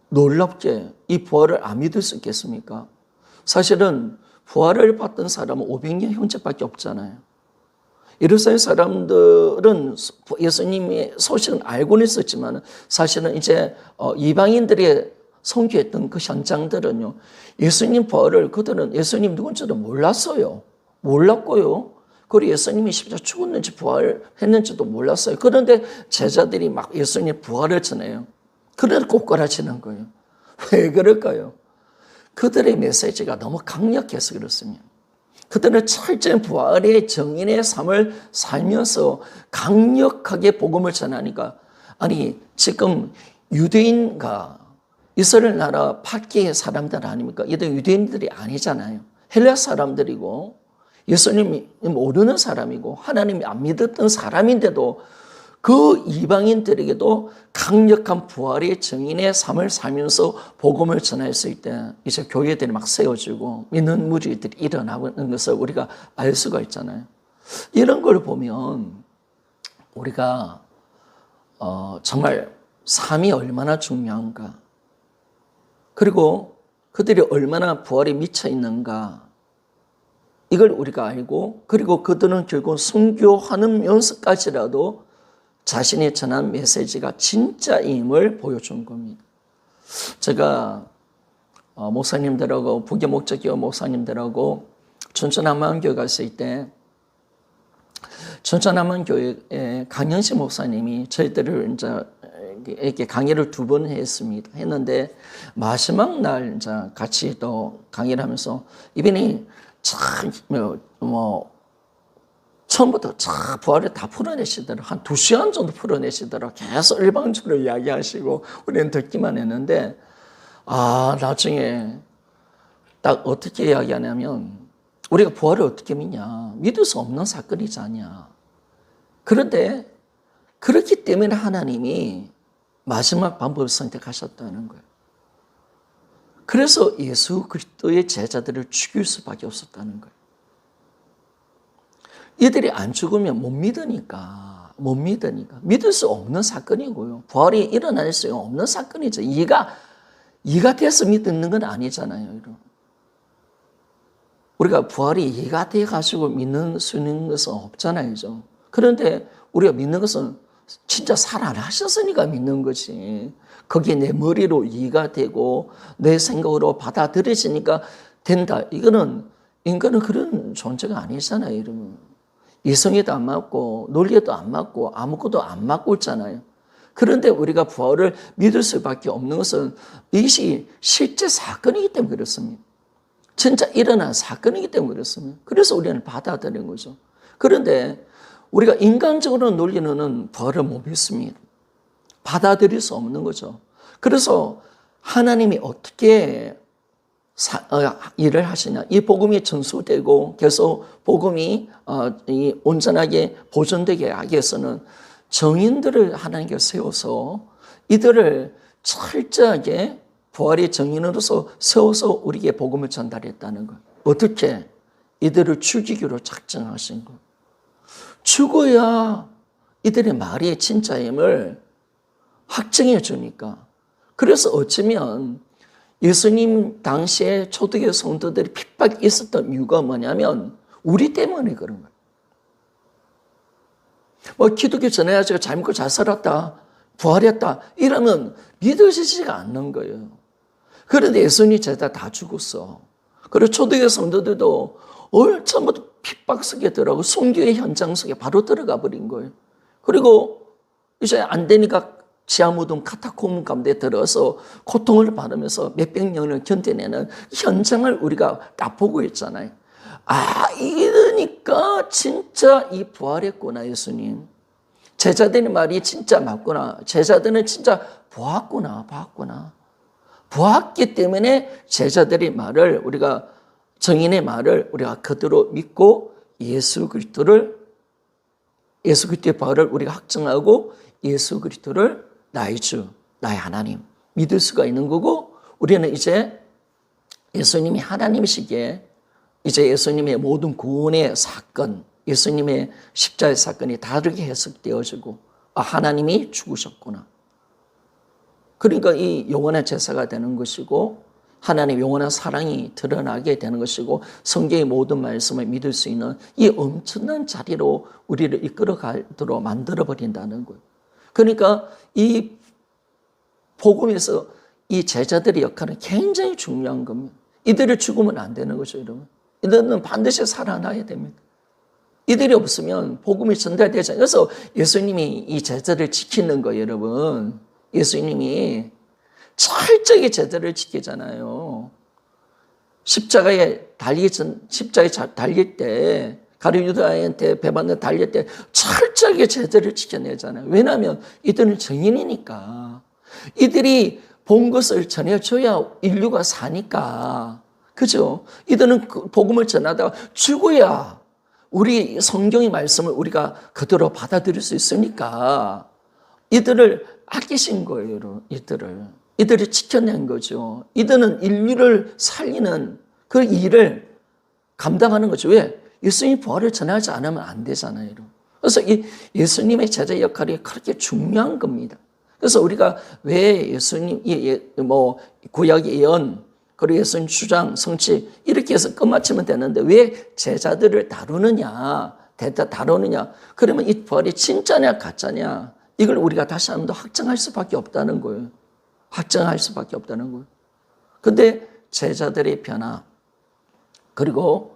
놀랍게 이 부활을 안 믿을 수 있겠습니까? 사실은 부활을 받던 사람은 500년 형제밖에 없잖아요. 예루살렘 사람들은 예수님의 소식은 알고는 있었지만 사실은 이제 이방인들이 선교했던 그 현장들은요. 예수님 부활을 그들은 예수님 누군지도 몰랐어요. 몰랐고요. 그리고 예수님이 십자가 죽었는지 부활했는지도 몰랐어요. 그런데 제자들이 막 예수님 부활을 전해요. 그래도 꼬꾸라지는 거예요. 왜 그럴까요? 그들의 메시지가 너무 강력해서 그렇습니다. 그들은 철저히 부활의 정인의 삶을 살면서 강력하게 복음을 전하니까 아니 지금 유대인과 이스라엘 나라 밖의 사람들 아닙니까? 이들 유대인들이 아니잖아요. 헬라 사람들이고 예수님이 모르는 사람이고 하나님이 안 믿었던 사람인데도 그 이방인들에게도 강력한 부활의 정인의 삶을 살면서 복음을 전했을 때 이제 교회들이 막 세워지고 믿는 무리들이 일어나는 것을 우리가 알 수가 있잖아요. 이런 걸 보면 우리가 정말 삶이 얼마나 중요한가 그리고 그들이 얼마나 부활에 미쳐 있는가 이걸 우리가 알고 그리고 그들은 결국 순교하면서까지라도 자신이 전한 메시지가 진짜임을 보여준 겁니다. 제가 목사님들하고 북의 목적교회 목사님들하고 춘천함만교회 갔을 때 춘천함만교회에 강현식 목사님이 저희들을 이제 이렇게 강의를 2번 했는데 마지막 날 이제 같이 또 강의를 하면서 이분이 참 처음부터 부활을 다 풀어내시더라. 한 2시간 정도 풀어내시더라. 계속 일방적으로 이야기하시고 우리는 듣기만 했는데 나중에 딱 어떻게 이야기하냐면 우리가 부활을 어떻게 믿냐. 믿을 수 없는 사건이지 않냐. 그런데 그렇기 때문에 하나님이 마지막 방법을 선택하셨다는 거예요. 그래서 예수 그리스도의 제자들을 죽일 수밖에 없었다는 거예요. 이들이 안 죽으면 못 믿으니까. 믿을 수 없는 사건이고요. 부활이 일어날 수 없는 사건이죠. 이해가 돼서 믿는 건 아니잖아요. 여러분. 우리가 부활이 이해가 돼가지고 믿는 수 있는 것은 없잖아요. 그런데 우리가 믿는 것은 진짜 살아나셨으니까 믿는 거지. 그게 내 머리로 이해가 되고 내 생각으로 받아들여지니까 된다. 인간은 그런 존재가 아니잖아요. 여러분. 이성에도 안 맞고 논리에도 안 맞고 아무것도 안 맞고 있잖아요. 그런데 우리가 부활을 믿을 수밖에 없는 것은 이것이 실제 사건이기 때문에 그렇습니다. 진짜 일어난 사건이기 때문에 그렇습니다. 그래서 우리는 받아들이는 거죠. 그런데 우리가 인간적으로 논리는 부활을 못 믿습니다. 받아들일 수 없는 거죠. 그래서 하나님이 어떻게 일을 하시냐. 이 복음이 전수되고 계속 복음이 온전하게 보존되게 하기 위해서는 정인들을 하나님께 세워서 이들을 철저하게 부활의 정인으로서 세워서 우리에게 복음을 전달했다는 것. 어떻게? 이들을 죽이기로 작정하신 것. 죽어야 이들의 말이 진짜임을 확증해 주니까. 그래서 어쩌면 예수님 당시에 초대교회 성도들이 핍박이 있었던 이유가 뭐냐면 우리 때문에 그런 거예요. 기독교 전해가지고 잘 먹고 잘 살았다, 부활했다 이러면 믿어지지가 않는 거예요. 그런데 예수님 제자 다 죽었어. 그리고 초대교회 성도들도 처음부터 핍박 속에 들어가고 순교의 현장 속에 바로 들어가 버린 거예요. 그리고 이제 안 되니까 지하무덤 카타콤 가운데 들어서 고통을 받으면서 몇백 년을 견뎌내는 현장을 우리가 딱 보고 있잖아요. 이러니까 진짜 이 부활했구나, 예수님. 제자들의 말이 진짜 맞구나. 제자들은 진짜 보았구나. 보았기 때문에 제자들의 말을 정인의 말을 우리가 그대로 믿고 예수 그리스도의 부활을 우리가 확증하고 예수 그리스도를 나의 주, 나의 하나님 믿을 수가 있는 거고 우리는 이제 예수님이 하나님이시기에 이제 예수님의 모든 구원의 사건, 예수님의 십자가의 사건이 다르게 해석되어지고 하나님이 죽으셨구나. 그러니까 이 영원한 제사가 되는 것이고 하나님의 영원한 사랑이 드러나게 되는 것이고 성경의 모든 말씀을 믿을 수 있는 이 엄청난 자리로 우리를 이끌어가도록 만들어버린다는 거예요. 그러니까 이 복음에서 이 제자들의 역할은 굉장히 중요한 겁니다. 이들을 죽으면 안 되는 거죠, 여러분. 이들은 반드시 살아나야 됩니다. 이들이 없으면 복음이 전달되지 않아요. 그래서 예수님이 이 제자를 지키는 거예요, 여러분. 예수님이 철저하게 제자를 지키잖아요. 십자가에 달릴 때 가룟 유다한테 배반을 달릴 때 철저하게 제자를 지켜내잖아요. 왜냐하면 이들은 정인이니까. 이들이 본 것을 전해줘야 인류가 사니까. 그죠? 이들은 그 복음을 전하다가 죽어야 우리 성경의 말씀을 우리가 그대로 받아들일 수 있으니까 이들을 아끼신 거예요, 여러분. 이들을 지켜낸 거죠. 이들은 인류를 살리는 그 일을 감당하는 거죠. 왜? 예수님이 부활을 전하지 않으면 안 되잖아요. 그래서 이 예수님의 제자 역할이 그렇게 중요한 겁니다. 그래서 우리가 왜 예수님, 구약의 예언, 그리고 예수님 주장, 성취 이렇게 해서 끝마치면 되는데 왜 제자들을 다루느냐, 다루느냐. 그러면 이 부활이 진짜냐 가짜냐 이걸 우리가 다시 한 번 더 확정할 수밖에 없다는 거예요. 근데 제자들의 변화, 그리고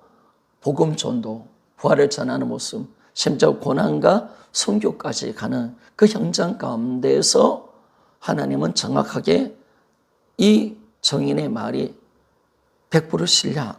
복음 전도, 부활을 전하는 모습, 심지어 고난과 선교까지 가는 그 현장 가운데에서 하나님은 정확하게 이 정인의 말이 100% 신뢰할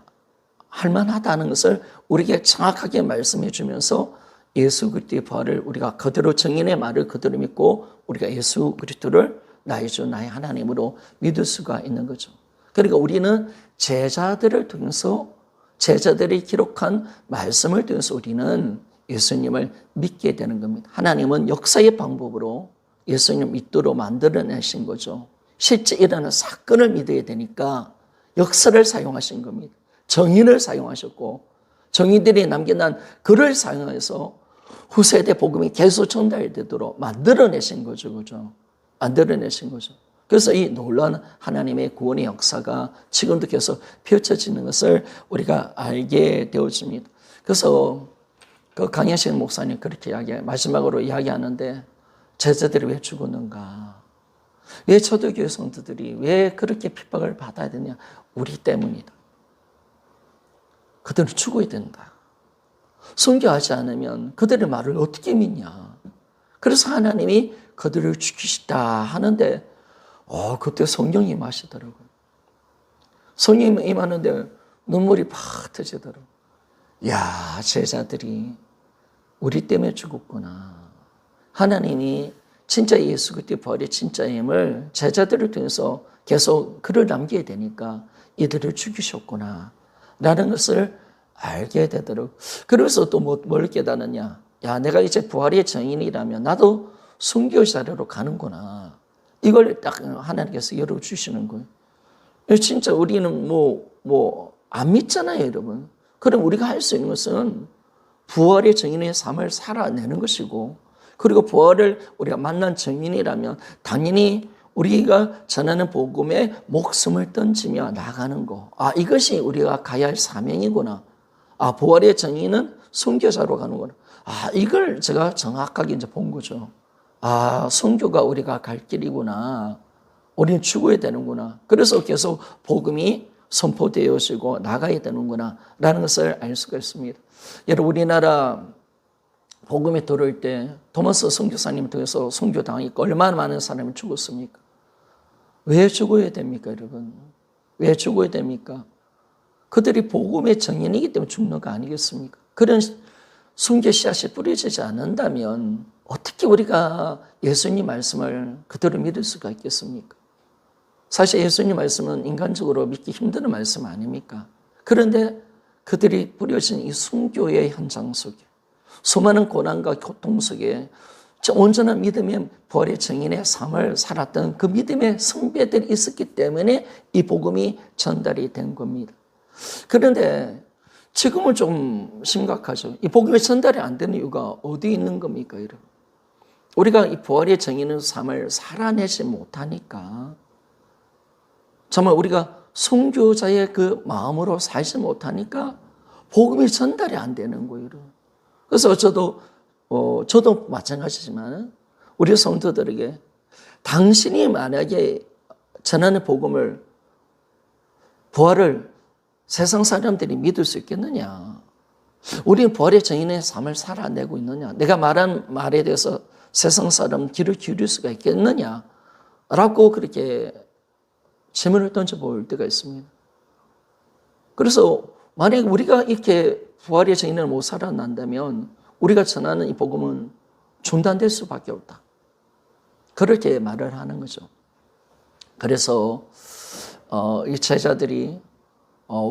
만하다는 것을 우리에게 정확하게 말씀해 주면서 예수 그리스도의 부활을 우리가 그대로 정인의 말을 그대로 믿고 우리가 예수 그리스도를 나의 주 나의 하나님으로 믿을 수가 있는 거죠. 그러니까 우리는 제자들을 통해서 제자들이 기록한 말씀을 통해서 우리는 예수님을 믿게 되는 겁니다. 하나님은 역사의 방법으로 예수님 믿도록 만들어내신 거죠. 실제 일어나는 사건을 믿어야 되니까 역사를 사용하신 겁니다. 정인을 사용하셨고 정의들이 남겨난 글을 사용해서 후세대 복음이 계속 전달되도록 만들어내신 거죠. 그죠? 만들어내신 거죠. 그래서 이 놀라운 하나님의 구원의 역사가 지금도 계속 펼쳐지는 것을 우리가 알게 되어집니다. 그래서 그 강현식 목사님 그렇게 마지막으로 이야기하는데 제자들이 왜 죽었는가? 왜 초대교회 성도들이 왜 그렇게 핍박을 받아야 되냐? 우리 때문이다. 그들은 죽어야 된다. 순교하지 않으면 그들의 말을 어떻게 믿냐? 그래서 하나님이 그들을 죽이시다 하는데 그때 성령이 임하시더라고요. 성령이 임하는데 눈물이 팍 터지더라고요. 야, 제자들이 우리 때문에 죽었구나. 하나님이 진짜 예수 그리스도의 부활의 진짜임을 제자들을 통해서 계속 글을 남겨야 되니까 이들을 죽이셨구나 라는 것을 알게 되도록. 그래서 또 뭘 깨닫느냐? 야, 내가 이제 부활의 증인이라면 나도 순교 자료로 가는구나. 이걸 딱 하나님께서 열어주시는 거예요. 진짜 우리는 안 믿잖아요, 여러분. 그럼 우리가 할 수 있는 것은 부활의 증인의 삶을 살아내는 것이고, 그리고 부활을 우리가 만난 증인이라면 당연히 우리가 전하는 복음에 목숨을 던지며 나가는 거. 이것이 우리가 가야 할 사명이구나. 부활의 증인은 순교자로 가는구나. 이걸 제가 정확하게 이제 본 거죠. 순교가 우리가 갈 길이구나. 우리는 죽어야 되는구나. 그래서 계속 복음이 선포되어지고 나가야 되는구나 라는 것을 알 수가 있습니다. 여러분, 우리나라 복음이 들어올 때 토마스 선교사님을 통해서 선교당하니까 얼마나 많은 사람이 죽었습니까? 왜 죽어야 됩니까, 여러분? 왜 죽어야 됩니까? 그들이 복음의 증인이기 때문에 죽는 거 아니겠습니까? 그런 순교 씨앗이 뿌려지지 않는다면 어떻게 우리가 예수님 말씀을 그대로 믿을 수가 있겠습니까? 사실 예수님 말씀은 인간적으로 믿기 힘든 말씀 아닙니까? 그런데 그들이 뿌려진 이 순교의 현장 속에 수많은 고난과 고통 속에 온전한 믿음의 부활의 증인의 삶을 살았던 그 믿음의 선배들이 있었기 때문에 이 복음이 전달이 된 겁니다. 그런데 지금은 좀 심각하죠. 이 복음이 전달이 안 되는 이유가 어디에 있는 겁니까, 여러분? 우리가 이 부활의 증인의 삶을 살아내지 못하니까, 정말 우리가 순교자의 그 마음으로 살지 못하니까 복음이 전달이 안 되는 거예요. 그래서 저도 마찬가지지만 우리 성도들에게 당신이 만약에 전하는 복음을, 부활을 세상 사람들이 믿을 수 있겠느냐? 우리는 부활의 증인의 삶을 살아내고 있느냐? 내가 말한 말에 대해서 세상 사람 귀를 기울일 수가 있겠느냐? 라고 그렇게 질문을 던져볼 때가 있습니다. 그래서 만약 우리가 이렇게 부활의 증인을 못 살아난다면 우리가 전하는 이 복음은 중단될 수밖에 없다. 그렇게 말을 하는 거죠. 그래서 이 제자들이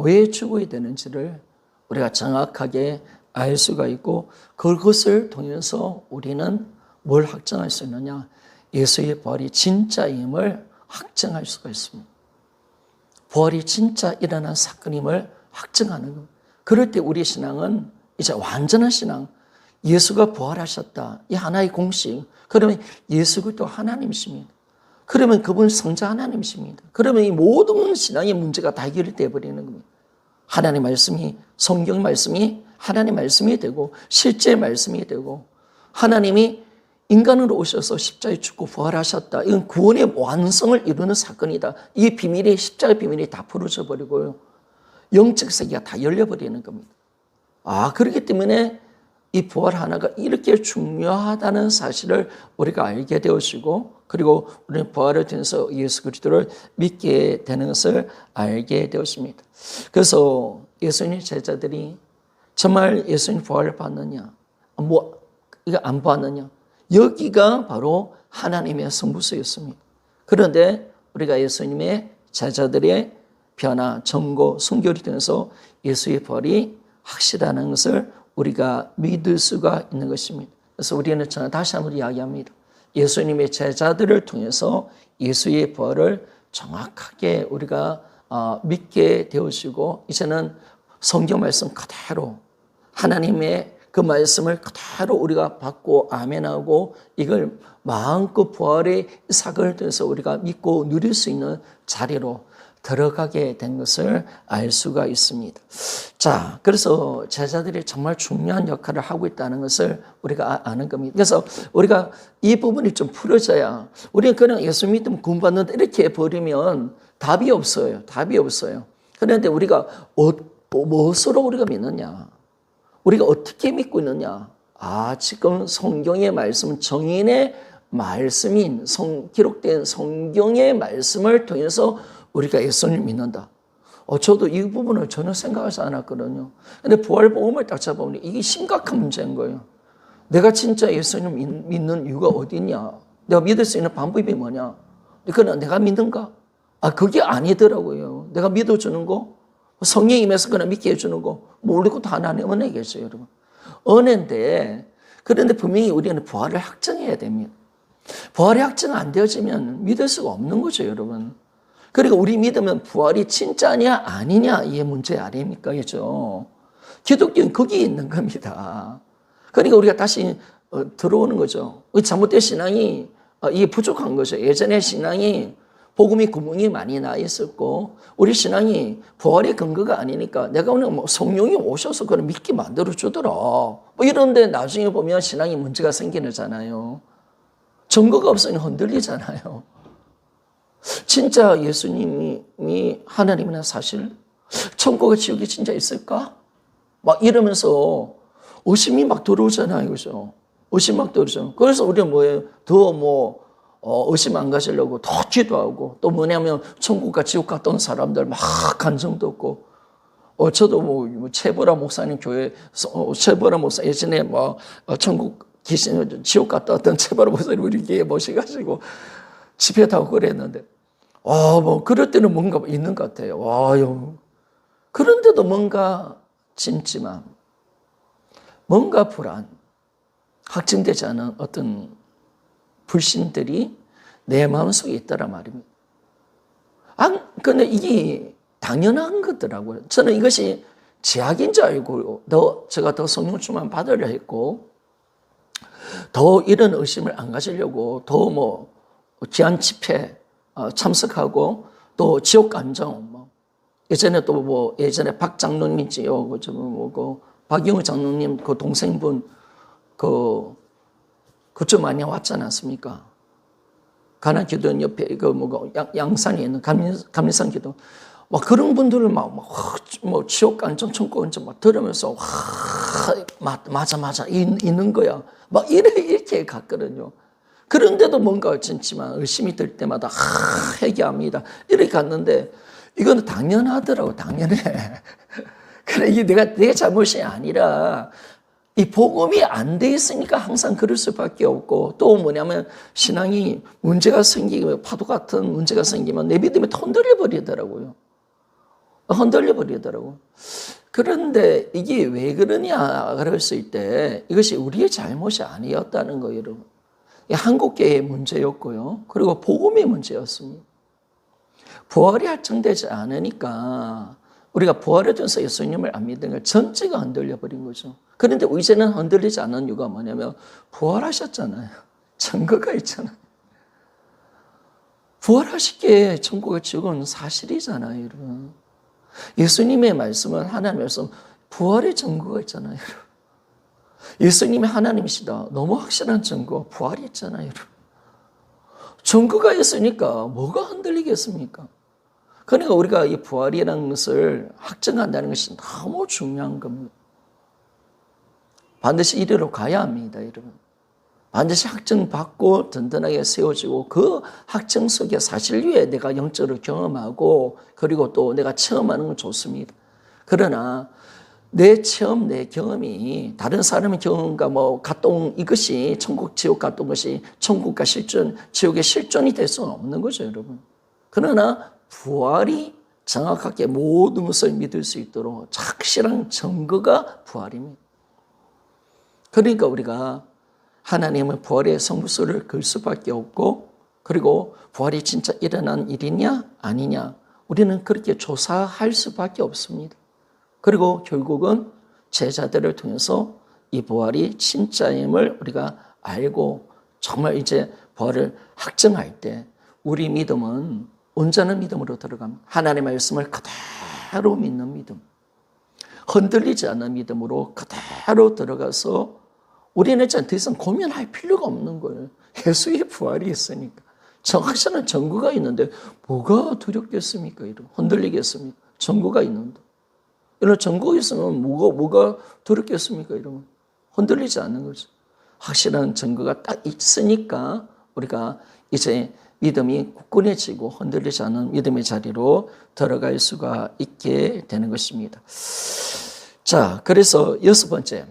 왜 죽어야 되는지를 우리가 정확하게 알 수가 있고, 그것을 통해서 우리는 뭘 확정할 수 있느냐? 예수의 부활이 진짜임을 확정할 수가 있습니다. 부활이 진짜 일어난 사건임을 확증하는 것. 그럴 때 우리 신앙은 이제 완전한 신앙, 예수가 부활하셨다, 이 하나의 공식. 그러면 예수 그리스도 하나님이십니다. 그러면 그분 성자 하나님이십니다. 그러면 이 모든 신앙의 문제가 다 해결되어 버리는 겁니다. 하나님 말씀이, 성경 말씀이 하나님 말씀이 되고 실제 말씀이 되고, 하나님이 인간으로 오셔서 십자가에 죽고 부활하셨다. 이건 구원의 완성을 이루는 사건이다. 이 비밀이, 십자가 비밀이 다 풀어져 버리고요. 영적 세계가 다 열려버리는 겁니다. 그렇기 때문에 이 부활 하나가 이렇게 중요하다는 사실을 우리가 알게 되어지고, 그리고 우리는 부활을 통해서 예수 그리스도를 믿게 되는 것을 알게 되었습니다. 그래서 예수님 제자들이 정말 예수님 부활을 봤느냐, 이거 안 봤느냐, 여기가 바로 하나님의 성부수였습니다. 그런데 우리가 예수님의 제자들의 변화, 전고, 순교를 통해서 예수의 부활이 확실하는 것을 우리가 믿을 수가 있는 것입니다. 그래서 우리는 다시 한번 이야기합니다. 예수님의 제자들을 통해서 예수의 부활을 정확하게 우리가 믿게 되어지고, 이제는 성경 말씀 그대로 하나님의 그 말씀을 그대로 우리가 받고 아멘하고 이걸 마음껏 부활의 사건을 통해서 우리가 믿고 누릴 수 있는 자리로 들어가게 된 것을 알 수가 있습니다. 자, 그래서 제자들이 정말 중요한 역할을 하고 있다는 것을 우리가 아는 겁니다. 그래서 우리가 이 부분이 좀 풀어져야 우리는 그냥 예수 믿으면 구원받는다 이렇게 해버리면 답이 없어요. 답이 없어요. 그런데 우리가 무엇으로 우리가 믿느냐? 우리가 어떻게 믿고 있느냐? 지금 성경의 말씀, 정인의 말씀인 기록된 성경의 말씀을 통해서 우리가 예수님을 믿는다. 저도 이 부분을 전혀 생각하지 않았거든요. 근데 부활복음을 딱 잡아보니 이게 심각한 문제인 거예요. 내가 진짜 예수님을 믿는 이유가 어디 있냐? 내가 믿을 수 있는 방법이 뭐냐? 그건 내가 믿는가? 그게 아니더라고요. 내가 믿어주는 거, 성령이 임해서 그냥 믿게 해주는 거, 모르고 다 하나님의 은혜겠어요, 여러분. 은혜인데, 그런데 분명히 우리는 부활을 확정해야 됩니다. 부활이 확정 안 되어지면 믿을 수가 없는 거죠, 여러분. 그리고 우리 믿으면 부활이 진짜냐 아니냐 이게 문제 아닙니까? 그죠? 기독교는 거기에 있는 겁니다. 그러니까 우리가 다시 들어오는 거죠. 잘못된 신앙이 이게 부족한 거죠. 예전에 신앙이 복음이 구멍이 많이 나 있었고 우리 신앙이 부활의 근거가 아니니까 내가 오늘 성령이 오셔서 그걸 믿게 만들어 주더라. 이런데 나중에 보면 신앙이 문제가 생기잖아요. 증거가 없으니 흔들리잖아요. 진짜 예수님이 하나님이나 사실 천국과 지옥이 진짜 있을까? 막 이러면서 의심이 막 들어오잖아요. 그죠? 의심 막 들어오죠. 그래서 우리는 뭐예요? 더 의심 안 가시려고 더 기도하고 또 뭐냐면 천국과 지옥 갔던 사람들 막 간증도 없고 저도 최보라 목사님 교회 최보라 목사 예전에 천국 귀신 지옥 갔다 왔던 최보라 목사님 우리 교회에 모셔가지고 집회 타고 그랬는데, 그럴 때는 뭔가 있는 것 같아요. 그런데도 뭔가 찜찜함, 뭔가 불안, 확증되지 않은 어떤 불신들이 내 마음속에 있다란 말입니다. 근데 이게 당연한 거더라고요. 저는 이것이 제약인 줄 알고, 제가 더 성령 충만 받으려 했고, 더 이런 의심을 안 가지려고, 더 귀한 집회 참석하고 또 지옥 감정 예전에 또 예전에 박 장로님이지요. 박영우 장로님 그 동생분 그쪽 많이 왔지 않았습니까? 가난 기도원 옆에 양산에 있는 감리산 기도 그런 분들을 지옥 감정 천국 감정 들으면서 맞아 있는 거야. 이렇게 갔거든요. 그런데도 뭔가 진지만 의심이 들 때마다 회개합니다. 이렇게 갔는데 이거는 당연하더라고. 당연해. 그래 이게 내가 잘못이 아니라 이 복음이 안 돼 있으니까 항상 그럴 수밖에 없고 또 뭐냐면 신앙이 문제가 생기면 파도 같은 문제가 생기면 내 믿음이 흔들려 버리더라고요. 그런데 이게 왜 그러냐 그랬을 때 이것이 우리의 잘못이 아니었다는 거예요, 여러분. 한국교회의 문제였고요. 그리고 복음의 문제였습니다. 부활이 확정되지 않으니까 우리가 부활에 대해서 예수님을 안 믿는 걸 전체가 흔들려 버린 거죠. 그런데 이제는 흔들리지 않는 이유가 뭐냐면 부활하셨잖아요. 증거가 있잖아요. 부활하시기에 천국의 지옥은 사실이잖아요, 여러분. 예수님의 말씀은 하나님의 말씀, 부활의 증거가 있잖아요, 여러분. 예수님이 하나님이시다. 너무 확실한 증거, 부활이 있잖아요, 여러분. 증거가 있으니까 뭐가 흔들리겠습니까? 그러니까 우리가 이 부활이라는 것을 확증한다는 것이 너무 중요한 겁니다. 반드시 이리로 가야 합니다, 여러분. 반드시 확증받고 든든하게 세워지고 그 확증 속에 사실 위에 내가 영적으로 경험하고 그리고 또 내가 체험하는 건 좋습니다. 그러나 내 체험, 내 경험이 다른 사람의 경험과 같동 이것이 천국, 지옥 같던 것이 천국과 실존, 지옥의 실존이 될 수는 없는 거죠, 여러분. 그러나 부활이 정확하게 모든 것을 믿을 수 있도록 확실한 증거가 부활입니다. 그러니까 우리가 하나님은 부활의 성부수를 걸 수밖에 없고 그리고 부활이 진짜 일어난 일이냐 아니냐 우리는 그렇게 조사할 수밖에 없습니다. 그리고 결국은 제자들을 통해서 이 부활이 진짜임을 우리가 알고 정말 이제 부활을 확증할 때 우리 믿음은 온전한 믿음으로 들어갑니다. 하나님의 말씀을 그대로 믿는 믿음, 흔들리지 않는 믿음으로 그대로 들어가서 우리는 더 이상 고민할 필요가 없는 거예요. 예수의 부활이 있으니까. 확실한 증거가 있는데 뭐가 두렵겠습니까? 흔들리겠습니까? 증거가 있는데. 이런 증거가 있으면 뭐가 두렵겠습니까? 이러면 흔들리지 않는 거죠. 확실한 증거가 딱 있으니까 우리가 이제 믿음이 굳건해지고 흔들리지 않는 믿음의 자리로 들어갈 수가 있게 되는 것입니다. 자, 그래서 여섯 번째,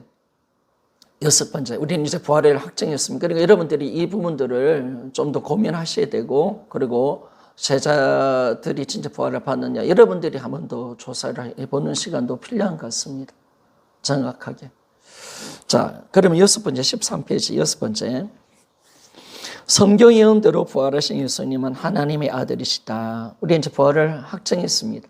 우리는 이제 부활을 확정했습니다. 그러니까 여러분들이 이 부분들을 좀 더 고민하셔야 되고, 그리고 제자들이 진짜 부활을 받느냐, 여러분들이 한 번 더 조사를 해보는 시간도 필요한 것 같습니다. 정확하게. 자, 그러면 여섯 번째, 13페이지 여섯 번째. 성경 예언대로 부활하신 예수님은 하나님의 아들이시다. 우리 이제 부활을 확정했습니다.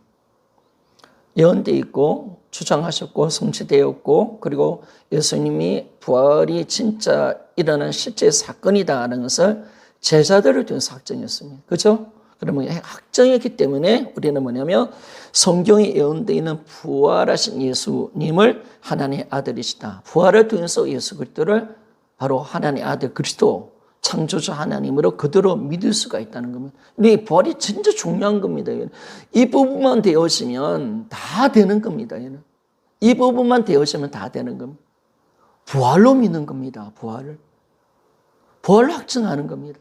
예언되어 있고 주장하셨고 성취되었고, 그리고 예수님이 부활이 진짜 일어난 실제 사건이다라는 것을 제자들을 통해서 확정했습니다. 그렇죠? 그러면 확정했기 때문에 우리는 뭐냐면 성경에 예언되어 있는 부활하신 예수님을 하나님의 아들이시다. 부활을 통해서 예수 그리스도를 바로 하나님의 아들 그리스도 창조주 하나님으로 그대로 믿을 수가 있다는 겁니다. 이 부활이 진짜 중요한 겁니다. 이 부분만 되어지면 다 되는 겁니다. 이 부분만 되어지면 다 되는 겁니다. 부활로 믿는 겁니다. 부활을 확증하는 겁니다.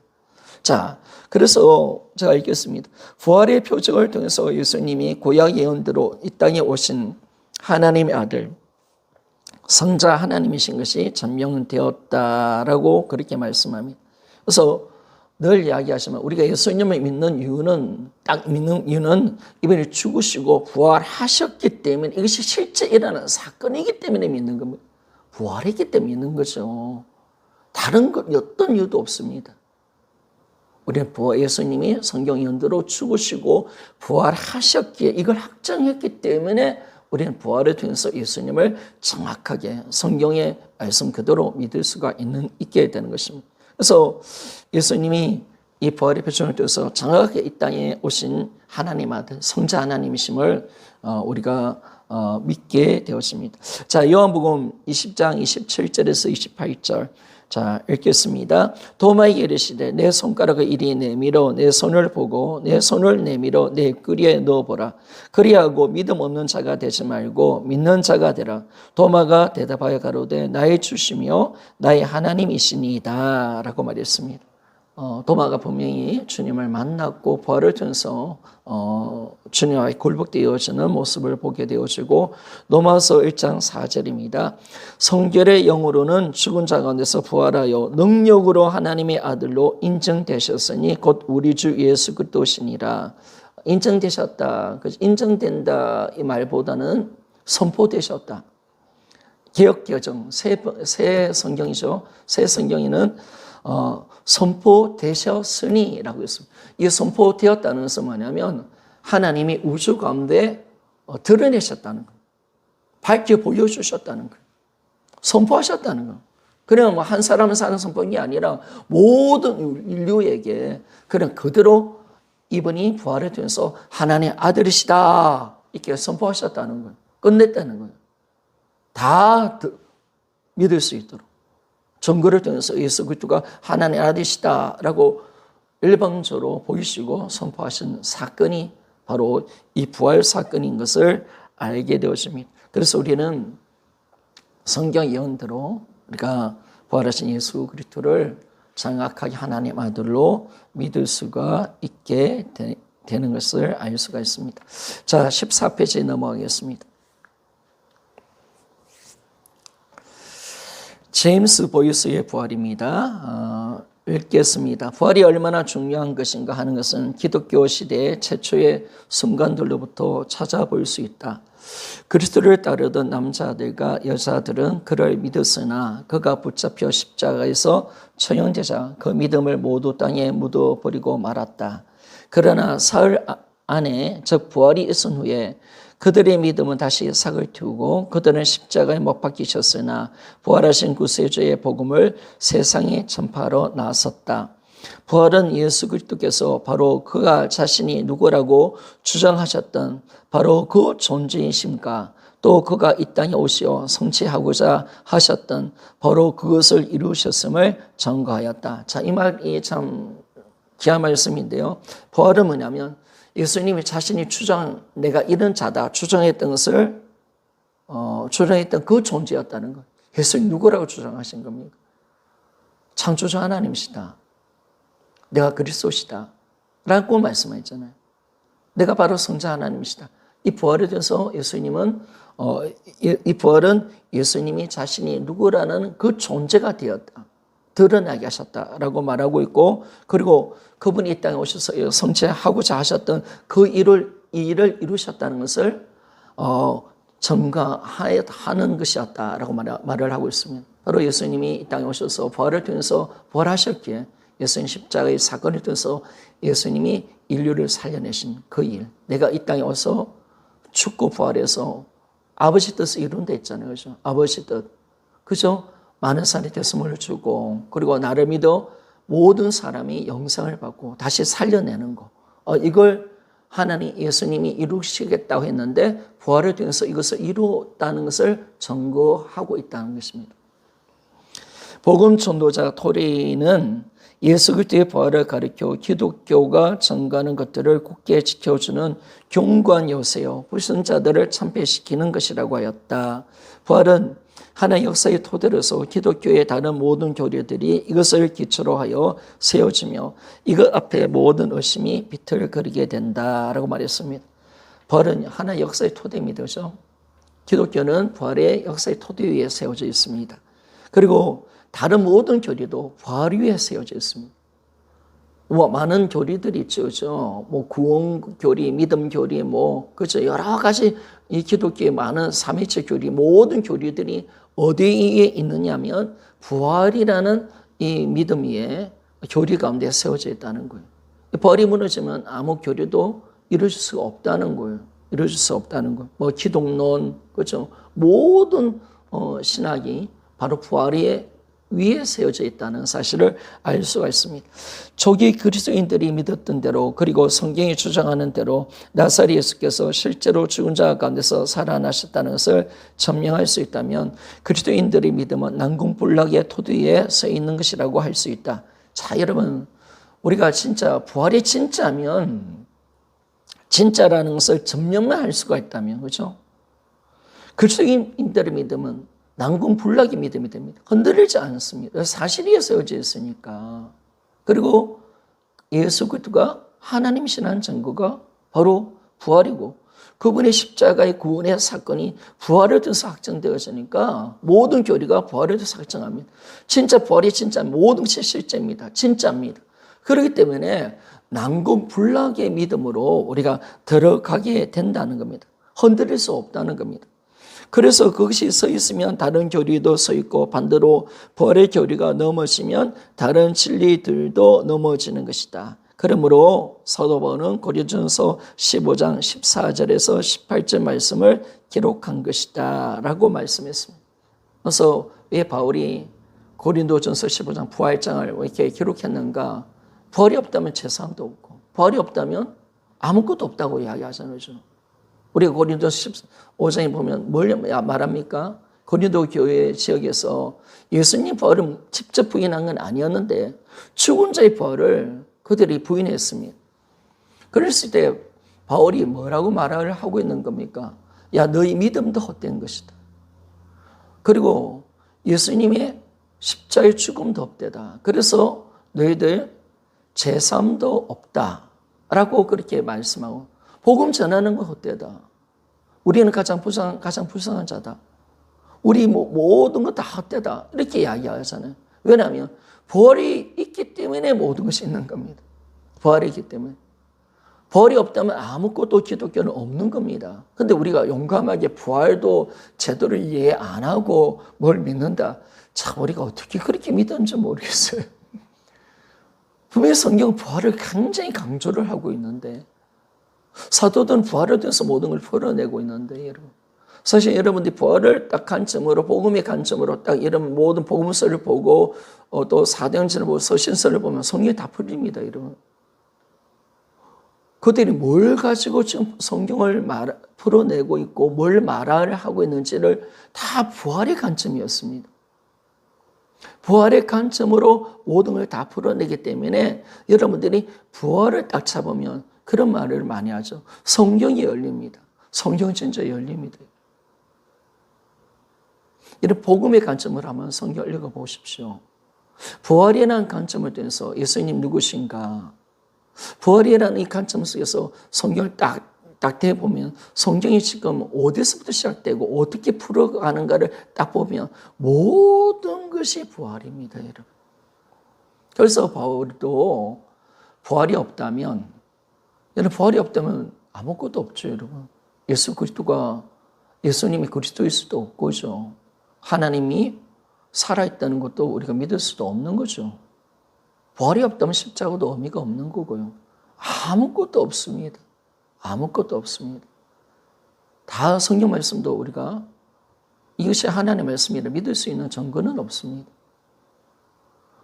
자, 그래서 제가 읽겠습니다. 부활의 표적을 통해서 예수님이 구약 예언대로 이 땅에 오신 하나님의 아들, 성자 하나님이신 것이 전명되었다라고 그렇게 말씀합니다. 그래서 늘 이야기하시면 우리가 예수님을 믿는 이유는 이분이 죽으시고 부활하셨기 때문에 이것이 실제 일어나는 사건이기 때문에 믿는 겁니다. 부활이기 때문에 믿는 거죠. 다른 것 어떤 이유도 없습니다. 우리는 예수님이 성경 예언대로 죽으시고 부활하셨기에 이걸 확정했기 때문에 우리는 부활을 통해서 예수님을 정확하게 성경의 말씀 그대로 믿을 수가 있게 되는 것입니다. 그래서 예수님이 이 부활의 표정을 통해서 정확하게 이 땅에 오신 하나님 아들, 성자 하나님이심을 우리가 믿게 되었습니다. 자, 요한복음 20장 27절에서 28절. 자, 읽겠습니다. 도마에게 이르시되 내 손가락을 이리 내밀어 내 손을 보고 내 손을 내밀어 내 끄리에 넣어보라. 그리하고 믿음 없는 자가 되지 말고 믿는 자가 되라. 도마가 대답하여 가로되 나의 주시며 나의 하나님이시니이다 라고 말했습니다. 도마가 분명히 주님을 만났고 부활을 통해서 주님과의 굴복되어지는 모습을 보게 되어지고, 로마서 1장 4절입니다. 성결의 영으로는 죽은 자 가운데서 부활하여 능력으로 하나님의 아들로 인정되셨으니 곧 우리 주 예수 그리스도시니라. 인정되셨다, 인정된다 이 말보다는 선포되셨다. 개역개정 새 성경이죠. 새 성경에는 선포되셨으니라고 했습니다. 이 선포되었다는 것은 뭐냐면 하나님이 우주 가운데 드러내셨다는 거예요. 밝혀 보여주셨다는 거예요. 선포하셨다는 거예요. 그냥 뭐 한 사람은 사는 선포한 게 아니라 모든 인류에게 그냥 그대로 이분이 부활을 통해서 하나님의 아들이시다 이렇게 선포하셨다는 거예요. 끝냈다는 거예요. 다 믿을 수 있도록. 증거를 통해서 예수 그리스도가 하나님의 아들이시다라고 일방적으로 보이시고 선포하신 사건이 바로 이 부활 사건인 것을 알게 되었습니다. 그래서 우리는 성경 예언대로 우리가 부활하신 예수 그리스도를 정확하게 하나님의 아들로 믿을 수가 있게 되는 것을 알 수가 있습니다. 자, 14페이지에 넘어가겠습니다. 제임스 보이스의 부활입니다. 읽겠습니다. 부활이 얼마나 중요한 것인가 하는 것은 기독교 시대의 최초의 순간들로부터 찾아볼 수 있다. 그리스도를 따르던 남자들과 여자들은 그를 믿었으나 그가 붙잡혀 십자가에서 처형되자 그 믿음을 모두 땅에 묻어버리고 말았다. 그러나 사흘 안에 즉 부활이 있은 후에 그들의 믿음은 다시 삭을 틔우고 그들은 십자가에 못 박히셨으나 부활하신 구세주의 복음을 세상에 전파하러 나섰다. 부활은 예수 그리스도께서 바로 그가 자신이 누구라고 주장하셨던 바로 그 존재이심과 또 그가 이 땅에 오시어 성취하고자 하셨던 바로 그것을 이루셨음을 증거하였다. 자, 이 말이 참 귀한 말씀인데요. 부활은 뭐냐면 예수님이 자신이 내가 이런 자다 주장했던 것을 주장했던 그 존재였다는 것. 예수님 누구라고 주장하신 겁니까? 창조주 하나님이시다. 내가 그리스도시다 라고 말씀하셨잖아요. 내가 바로 성자 하나님이시다. 이 부활에 대해서 예수님은 이 부활은 예수님이 자신이 누구라는 그 존재가 되었다. 드러나게 하셨다라고 말하고 있고, 그리고 그분이 이 땅에 오셔서 성취하고자 하셨던 그 이 일을 이루셨다는 것을 증거하는 것이었다라고 말을 하고 있습니다. 바로 예수님이 이 땅에 오셔서 부활을 통해서 부활하셨기에 예수님 십자가의 사건을 통해서 예수님이 인류를 살려내신 그 일, 내가 이 땅에 와서 죽고 부활해서 아버지 뜻을 이룬다 했잖아요. 그죠? 아버지 뜻. 그죠? 많은 사람이 됐음을 주고, 그리고 나를 믿어 모든 사람이 영생을 받고 다시 살려내는 거. 이걸 하나님 예수님이 이루시겠다고 했는데 부활을 통해서 이것을 이루었다는 것을 증거하고 있다는 것입니다. 복음 전도자 토리는 예수 그리스도의 부활을 가리켜 기독교가 전가하는 것들을 굳게 지켜주는 견고한 요새요, 불신자들을 참패시키는 것이라고 하였다. 부활은 하나의 역사의 토대로서 기독교의 다른 모든 교리들이 이것을 기초로 하여 세워지며 이것 앞에 모든 의심이 비틀거리게 된다라고 말했습니다. 부활은 하나의 역사의 토대입니다. 그렇죠? 기독교는 부활의 역사의 토대 위에 세워져 있습니다. 그리고 다른 모든 교리도 부활 위에 세워져 있습니다. 많은 교리들이 있죠. 그죠? 구원 교리, 믿음 교리, 그죠? 여러 가지 이 기독교의 많은 삼위체 교리, 모든 교리들이 어디에 있느냐면 부활이라는 이 믿음 위에 교리 가운데 세워져 있다는 거예요. 부활이 무너지면 아무 교리도 이루어질 수가 없다는 거예요. 이루어질 수 없다는 거예요. 기독론, 그죠? 모든 신학이 바로 부활에 위에 세워져 있다는 사실을 알 수가 있습니다. 초기 그리스도인들이 믿었던 대로, 그리고 성경이 주장하는 대로 나사렛 예수께서 실제로 죽은 자 가운데서 살아나셨다는 것을 증명할 수 있다면 그리스도인들의 믿음은 난공불락의 토대 위에 서 있는 것이라고 할 수 있다. 자, 여러분, 우리가 진짜 부활이 진짜면, 진짜라는 것을 증명만 할 수가 있다면, 그렇죠? 그리스도인들의 믿음은 난공불락의 믿음이 됩니다. 흔들리지 않습니다. 사실 위에 세워져 있으니까. 그리고 예수 그리스도가 하나님이시라는 증거가 바로 부활이고, 그분의 십자가의 구원의 사건이 부활을 통해서 확정되어지니까 모든 교리가 부활을 통해서 확정합니다. 진짜 부활이 진짜 모든 것이 실제입니다. 진짜입니다. 그렇기 때문에 난공불락의 믿음으로 우리가 들어가게 된다는 겁니다. 흔들릴 수 없다는 겁니다. 그래서 그것이 서 있으면 다른 교리도 서 있고, 반대로 부활의 교리가 넘어지면 다른 진리들도 넘어지는 것이다. 그러므로 사도 바울은 고린도전서 15장 14절에서 18절 말씀을 기록한 것이다 라고 말씀했습니다. 그래서 왜 바울이 고린도전서 15장 부활장을 이렇게 기록했는가? 부활이 없다면 제사함도 없고, 부활이 없다면 아무것도 없다고 이야기하잖아요. 우리가 고린도전서 15장에 보면 뭘 말합니까? 고린도 교회 지역에서 예수님 부활을 직접 부인한 건 아니었는데 죽은 자의 부활을 그들이 부인했습니다. 그랬을 때 바울이 뭐라고 말을 하고 있는 겁니까? 야, 너희 믿음도 헛된 것이다. 그리고 예수님의 십자가의 죽음도 헛되다. 그래서 너희들 제사함도 없다라고 그렇게 말씀하고, 복음 전하는 건 헛되다. 우리는 가장 불쌍한 자다. 우리 모든 것 다 헛되다. 이렇게 이야기하잖아요. 왜냐하면 부활이 있기 때문에 모든 것이 있는 겁니다. 부활이 있기 때문에. 부활이 없다면 아무것도 기독교는 없는 겁니다. 그런데 우리가 용감하게 부활도 제대로 이해 안 하고 뭘 믿는다. 참, 우리가 어떻게 그렇게 믿었는지 모르겠어요. 분명히 성경은 부활을 굉장히 강조를 하고 있는데 사도들은 부활을 통해서 모든 걸 풀어내고 있는데 여러분. 사실 여러분들이 부활을 딱 관점으로 복음의 관점으로 딱 이런 모든 복음서를 보고 또 사도행전을 보고 서신서를 보면 성경이 다 풀립니다. 여러분. 그들이 뭘 가지고 지금 성경을 풀어내고 있고 뭘 말을 하고 있는지를 다 부활의 관점이었습니다. 부활의 관점으로 모든 걸 다 풀어내기 때문에 여러분들이 부활을 딱 잡으면 그런 말을 많이 하죠. 성경이 열립니다. 성경은 진짜 열립니다. 이런 복음의 관점을 한번 성경을 읽어보십시오. 부활이라는 관점을 통해서 예수님 누구신가? 부활이라는 이 관점 속에서 성경을 딱 대보면 성경이 지금 어디서부터 시작되고 어떻게 풀어가는가를 딱 보면 모든 것이 부활입니다, 여러분. 그래서 바울도 부활이 없다면 아무것도 없죠, 여러분. 예수님이 그리스도일 수도 없고죠. 하나님이 살아있다는 것도 우리가 믿을 수도 없는 거죠. 부활이 없다면 십자가도 의미가 없는 거고요. 아무것도 없습니다. 아무것도 없습니다. 다 성경 말씀도 우리가 이것이 하나님의 말씀이라 믿을 수 있는 증거는 없습니다.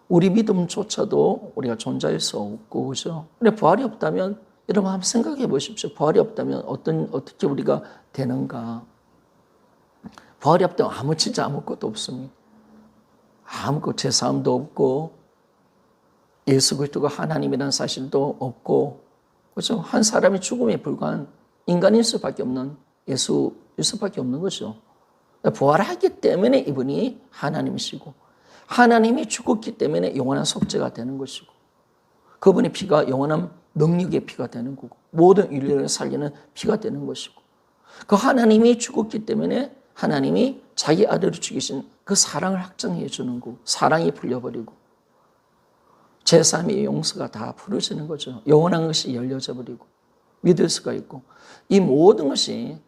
우리 믿음조차도 우리가 존재할 수 없고, 그죠? 근데 부활이 없다면, 여러분 한번 생각해 보십시오. 부활이 없다면 어떻게 우리가 되는가? 부활이 없다면 진짜 아무것도 없습니다. 아무것도 제사함도 없고, 예수 그리스도가 하나님이라는 사실도 없고, 그렇죠? 한 사람이 죽음에 불과한 인간일 수밖에 없는 예수일 수밖에 없는 거죠. 부활하기 때문에 이분이 하나님이시고, 하나님이 죽었기 때문에 영원한 속죄가 되는 것이고, 그분의 피가 영원한 능력의 피가 되는 거고, 모든 인류를 살리는 피가 되는 것이고, 그 하나님이 죽었기 때문에 하나님이 자기 아들을 죽이신 그 사랑을 확정해 주는 거고, 사랑이 풀려버리고, 제3의 용서가 다 풀어지는 거죠. 영원한 것이 열려져 버리고 믿을 수가 있고, 이 모든 것이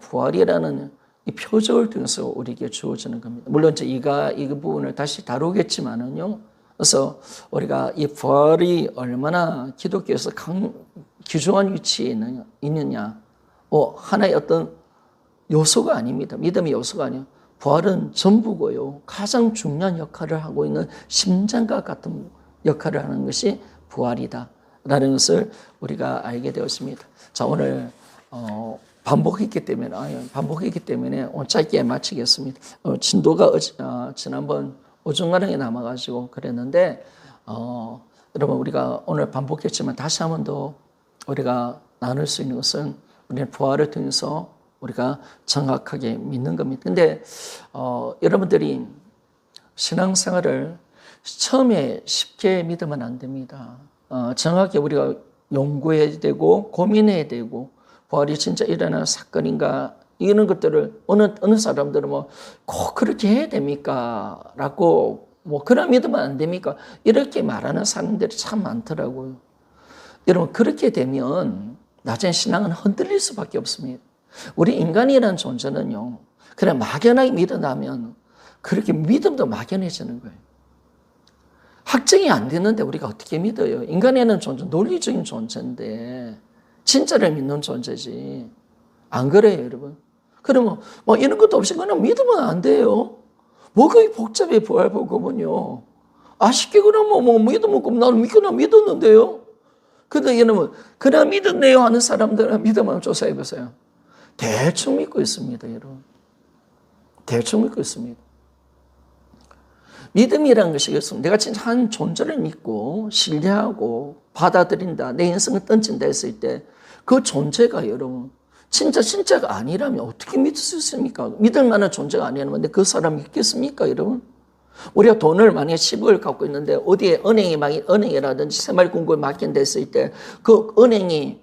부활이라는 이 표적을 통해서 우리에게 주어지는 겁니다. 물론 이 부분을 다시 다루겠지만은요. 그래서 우리가 이 부활이 얼마나 기독교에서 귀중한 위치에 있느냐, 하나의 어떤 요소가 아닙니다. 믿음의 요소가 아니에요. 부활은 전부고요. 가장 중요한 역할을 하고 있는 심장과 같은 역할을 하는 것이 부활이다라는 것을 우리가 알게 되었습니다. 자, 오늘 반복했기 때문에 오늘 짧게 마치겠습니다. 진도가 지난번 어중간하게 남아가지고 그랬는데, 여러분 우리가 오늘 반복했지만 다시 한 번 더 우리가 나눌 수 있는 것은 우리는 부활을 통해서 우리가 정확하게 믿는 겁니다. 근데 여러분들이 신앙생활을 처음에 쉽게 믿으면 안 됩니다. 정확히 우리가 연구해야 되고 고민해야 되고, 부활이 진짜 일어나는 사건인가, 이런 것들을 어느 사람들은 꼭 그렇게 해야 됩니까? 라고 그럼 믿으면 안 됩니까? 이렇게 말하는 사람들이 참 많더라고요. 여러분, 그렇게 되면 나중에 신앙은 흔들릴 수밖에 없습니다. 우리 인간이라는 존재는요, 그냥 막연하게 믿어나면 그렇게 믿음도 막연해지는 거예요. 확증이 안 되는데 우리가 어떻게 믿어요? 인간이라는 존재, 논리적인 존재인데 진짜를 믿는 존재지. 안 그래요, 여러분? 그러면 이런 것도 없이 그냥 믿으면 안 돼요. 그게 복잡해, 부활 복음은요. 아쉽게 그러면 믿으면 나는 그냥 믿었는데요. 근데 여러분, 그냥 믿었네요 하는 사람들은 믿음을 조사해 보세요. 대충 믿고 있습니다, 여러분. 대충 믿고 있습니다. 믿음이라는 것이 내가 진짜 한 존재를 믿고 신뢰하고 받아들인다, 내 인생을 던진다 했을 때 그 존재가 여러분 진짜가 아니라면 어떻게 믿을 수 있습니까? 믿을 만한 존재가 아니라면 그 사람 믿겠습니까, 여러분? 우리가 돈을 만약에 10억을 갖고 있는데 어디에 은행이라든지 새마을금고에 맡긴댔을 때 그 은행이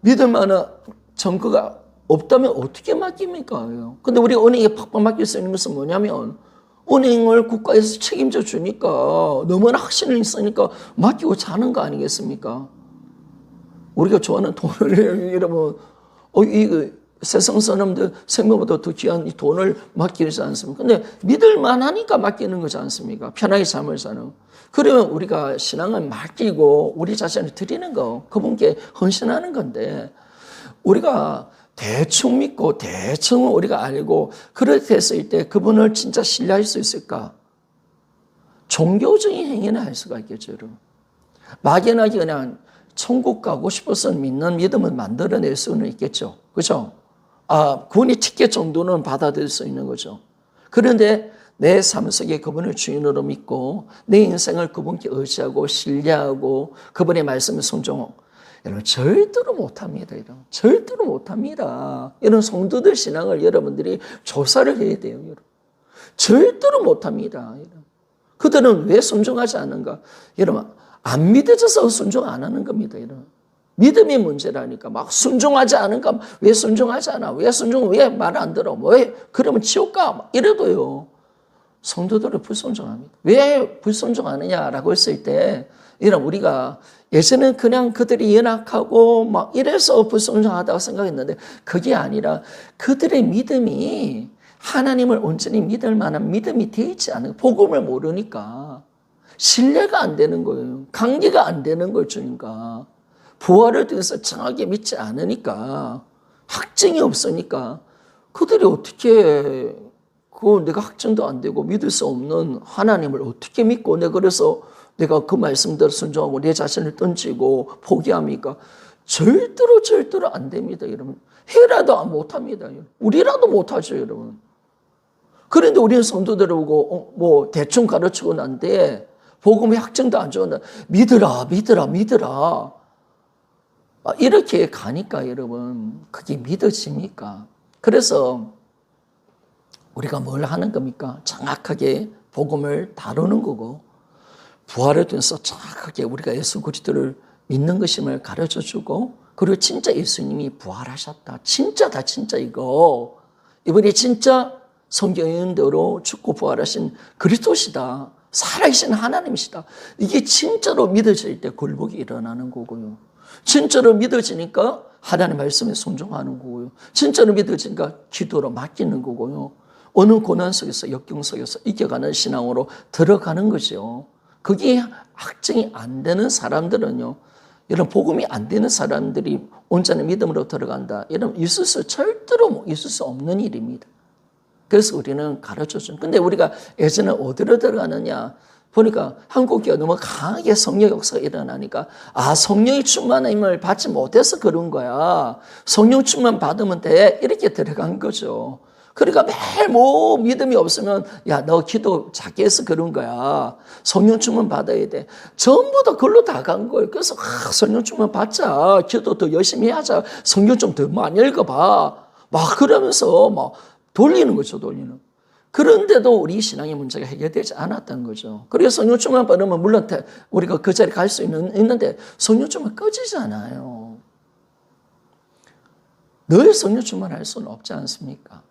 믿을 만한 증거가 없다면 어떻게 맡깁니까? 근데 우리 은행에 팍팍 맡길 수 있는 것은 뭐냐면, 은행을 국가에서 책임져 주니까, 너무나 확신을 있으니까 맡기고 자는 거 아니겠습니까? 우리가 좋아하는 돈을 이러면 이거 세상 사람들 생명보다 더 귀한 이 돈을 맡기지 않습니까? 근데 믿을 만하니까 맡기는 거지 않습니까? 편하게 잠을 자는. 그러면 우리가 신앙을 맡기고 우리 자신을 드리는 거, 그분께 헌신하는 건데, 우리가 대충 믿고 대충 우리가 알고 그렇게 했을 때 그분을 진짜 신뢰할 수 있을까? 종교적인 행위는 할 수가 있겠죠, 여러분. 막연하게 그냥 천국 가고 싶어서 믿는 믿음을 만들어낼 수는 있겠죠. 그죠? 구원의 티켓 정도는 받아들일 수 있는 거죠. 그런데 내 삶 속에 그분을 주인으로 믿고 내 인생을 그분께 의지하고 신뢰하고 그분의 말씀을 순종하고, 여러분 절대로 못합니다. 절대로 못합니다. 이런 성도들 신앙을 여러분들이 조사를 해야 돼요. 여러분. 절대로 못합니다. 그들은 왜 순종하지 않는가? 여러분 안 믿어져서 순종 안 하는 겁니다. 여러분. 믿음이 문제라니까. 막 순종하지 않은가? 왜 순종하지 않아? 왜 말 안 들어? 왜 그러면 지옥 가? 막 이래도요. 성도들을 불순종합니다. 왜 불순종하느냐라고 했을 때, 이런 우리가 예전에는 그냥 그들이 연약하고 막 이래서 불순종하다고 생각했는데, 그게 아니라 그들의 믿음이 하나님을 온전히 믿을 만한 믿음이 되어 있지 않은, 복음을 모르니까 신뢰가 안 되는 거예요. 관계가 안 되는 걸 주니까. 부활을 통해서 정확하게 믿지 않으니까, 확증이 없으니까 그들이 어떻게 내가 확증도 안 되고 믿을 수 없는 하나님을 어떻게 믿고 그래서 내가 그 말씀대로 순종하고 내 자신을 던지고 포기합니까? 절대로 안 됩니다, 여러분. 해라도 못합니다. 우리라도 못하죠, 여러분. 그런데 우리는 성도들을 보고 대충 가르치고 난데 복음의 확증도 안 좋은데 믿으라. 이렇게 가니까 여러분 그게 믿어집니까? 그래서 우리가 뭘 하는 겁니까? 정확하게 복음을 다루는 거고 부활을 통해서 정확하게 우리가 예수 그리스도를 믿는 것임을 가르쳐주고, 그리고 진짜 예수님이 부활하셨다. 진짜다 진짜 이거. 이분이 진짜 성경인대로 죽고 부활하신 그리스도시다. 살아계신 하나님이시다. 이게 진짜로 믿어질 때 굴복이 일어나는 거고요. 진짜로 믿어지니까 하나님 말씀에 순종하는 거고요. 진짜로 믿어지니까 기도로 맡기는 거고요. 어느 고난 속에서 역경 속에서 이겨가는 신앙으로 들어가는 거죠. 그게 확증이 안 되는 사람들은요, 이런 복음이 안 되는 사람들이 온전한 믿음으로 들어간다. 이런 절대로 있을 수 없는 일입니다. 그래서 우리는 가르쳐준. 근데 우리가 예전에 어디로 들어가느냐 보니까 한국교회가 너무 강하게 성령 역사가 일어나니까 성령이 충만함을 받지 못해서 그런 거야. 성령 충만 받으면 돼. 이렇게 들어간 거죠. 그러니까 매일 믿음이 없으면 너 기도 작게 해서 그런 거야. 성령 충만 받아야 돼. 전부 다 그걸로 다 간 거예요. 그래서 성령 충만 받자. 기도 더 열심히 하자. 성경 좀 더 많이 읽어봐. 막 그러면서 막 돌리는 거죠. 그런데도 우리 신앙의 문제가 해결되지 않았던 거죠. 그래서 성령 충만 받으면 물론 우리가 그 자리에 갈 수 있는데 성령 충만 꺼지잖아요. 늘 성령 충만할 수는 없지 않습니까?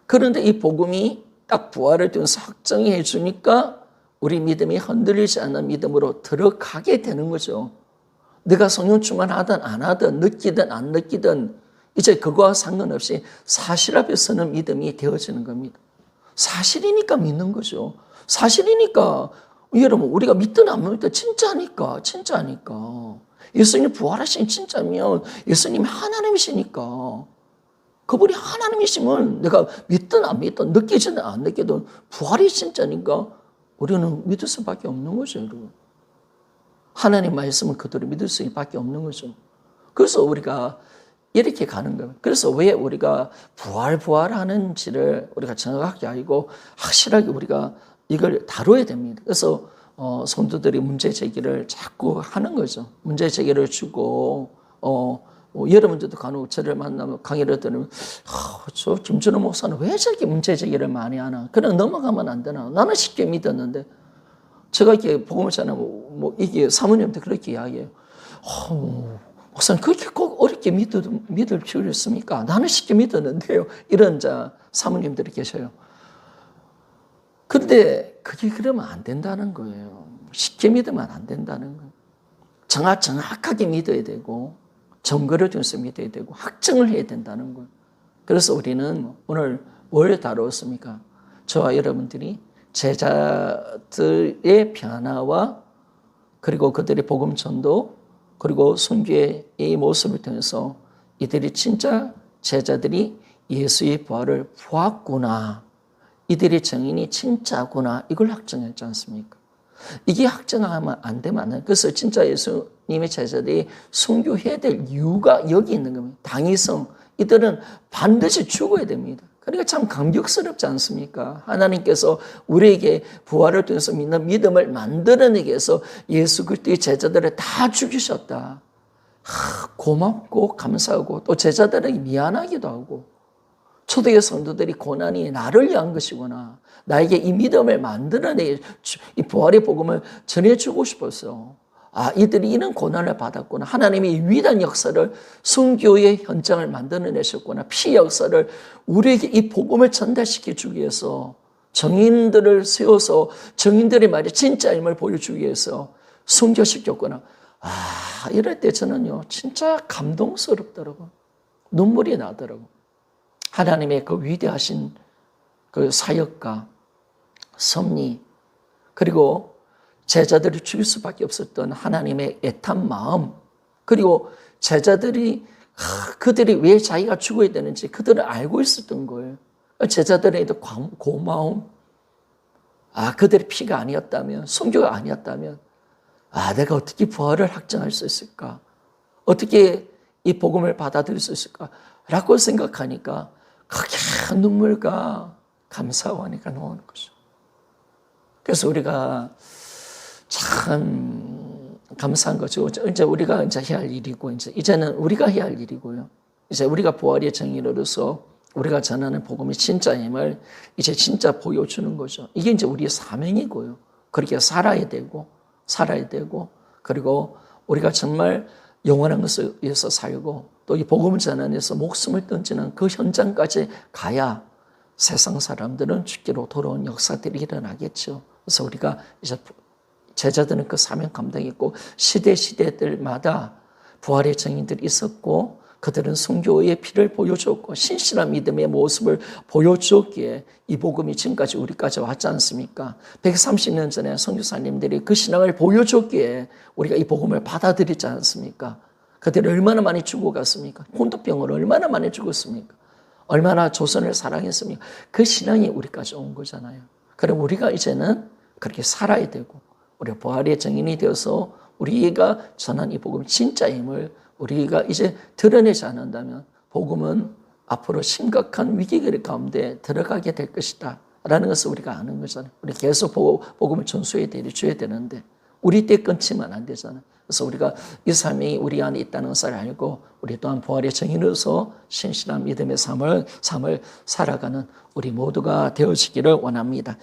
그런데 이 복음이 딱 부활을 통해서 확정해 주니까 우리 믿음이 흔들리지 않는 믿음으로 들어가게 되는 거죠. 내가 성령 충만하든 안 하든 느끼든 안 느끼든 이제 그거와 상관없이 사실 앞에 서는 믿음이 되어지는 겁니다. 사실이니까 믿는 거죠. 사실이니까 여러분 우리가 믿든 안 믿든 진짜니까. 예수님 부활하신 진짜면 예수님이 하나님이시니까. 그분이 하나님이시면 내가 믿든 안 믿든 느끼지든 안 느끼든 부활이 진짜니까 우리는 믿을 수밖에 없는 거죠. 여러분. 하나님 말씀은 그대로 믿을 수밖에 없는 거죠. 그래서 우리가 이렇게 가는 거예요. 그래서 왜 우리가 부활하는지를 우리가 정확하게 알고 확실하게 우리가 이걸 다뤄야 됩니다. 그래서 성도들이 문제 제기를 자꾸 하는 거죠. 문제 제기를 주고 여러분들도 간혹 저를 만나면 강의를 들으면 저 김준호 목사는 왜 저렇게 문제 제기를 많이 하나? 그냥 넘어가면 안 되나? 나는 쉽게 믿었는데 제가 이렇게 복음을 전하면 이게 사모님한테 그렇게 이야기해요. 목사님 그렇게 꼭 어렵게 믿을 필요 있습니까? 나는 쉽게 믿었는데요. 이런 사모님들이 계셔요. 그런데 그게 그러면 안 된다는 거예요. 쉽게 믿으면 안 된다는 거예요. 정확하게 믿어야 되고 증거를 통해서 믿어야 되고 확증을 해야 된다는 거예요. 그래서 우리는 오늘 뭘 다루었습니까? 저와 여러분들이 제자들의 변화와 그리고 그들의 복음 전도 그리고 순교의 이 모습을 통해서 이들이 진짜 제자들이 예수의 부활을 보았구나. 이들의 증인이 진짜구나. 이걸 확증했지 않습니까? 이게 확증하면 안 되면 그래서 진짜 예수님의 제자들이 순교해야 될 이유가 여기 있는 겁니다. 당위성. 이들은 반드시 죽어야 됩니다. 그러니까 참 감격스럽지 않습니까? 하나님께서 우리에게 부활을 통해서 믿는 믿음을 만들어내기 위해서 예수 그리스도의 제자들을 다 죽이셨다. 고맙고 감사하고 또 제자들에게 미안하기도 하고 초대의 성도들이 고난이 나를 위한 것이구나. 나에게 이 믿음을 만들어내 이 부활의 복음을 전해주고 싶었어. 이들이 이런 고난을 받았구나. 하나님이 위대한 역사를 순교의 현장을 만들어내셨구나. 피 역사를 우리에게 이 복음을 전달시켜 주기 위해서 정인들을 세워서 정인들의 말이 진짜임을 보여주기 위해서 순교시켰구나. 이럴 때 저는요 진짜 감동스럽더라고. 눈물이 나더라고. 하나님의 그 위대하신 그 사역과 섭리 그리고 제자들이 죽일 수밖에 없었던 하나님의 애탄 마음 그리고 제자들이 그들이 왜 자기가 죽어야 되는지 그들은 알고 있었던 거예요. 제자들에게도 고마움 그들의 피가 아니었다면 순교가 아니었다면 내가 어떻게 부활을 확증할 수 있을까? 어떻게 이 복음을 받아들일 수 있을까? 라고 생각하니까 크게 눈물과 감사하니까 나오는 거죠. 그래서 우리가 참 감사한 거죠. 이제 우리가 해야 할 일이고, 이제는 우리가 해야 할 일이고요. 이제 우리가 부활의 증인으로서 우리가 전하는 복음의 진짜임을 이제 진짜 보여주는 거죠. 이게 이제 우리의 사명이고요. 그렇게 살아야 되고, 그리고 우리가 정말 영원한 것을 위해서 살고, 또 이 복음을 전하면서 목숨을 던지는 그 현장까지 가야 세상 사람들은 죽기로 돌아온 역사들이 일어나겠죠. 그래서 우리가 이제 제자들은 그 사명 감당했고 시대들마다 부활의 증인들이 있었고 그들은 순교의 피를 보여줬고 신실한 믿음의 모습을 보여주었기에 이 복음이 지금까지 우리까지 왔지 않습니까? 130년 전에 선교사님들이 그 신앙을 보여줬기에 우리가 이 복음을 받아들이지 않습니까? 그들이 얼마나 많이 죽어갔습니까? 혼두병으로 얼마나 많이 죽었습니까? 얼마나 조선을 사랑했습니까? 그 신앙이 우리까지 온 거잖아요. 그럼 우리가 이제는 그렇게 살아야 되고 우리 부활의 증인이 되어서 우리가 전한 이 복음 진짜임을 우리가 이제 드러내지 않는다면 복음은 앞으로 심각한 위기 가운데 들어가게 될 것이다 라는 것을 우리가 아는 거잖아요. 우리 계속 복음을 전수해 줘야 되는데 우리 때 끊지만 안 되잖아요. 그래서 우리가 이 삶이 우리 안에 있다는 것을 알고 우리 또한 부활의 증인으로서 신실한 믿음의 삶을 살아가는 우리 모두가 되어지기를 원합니다.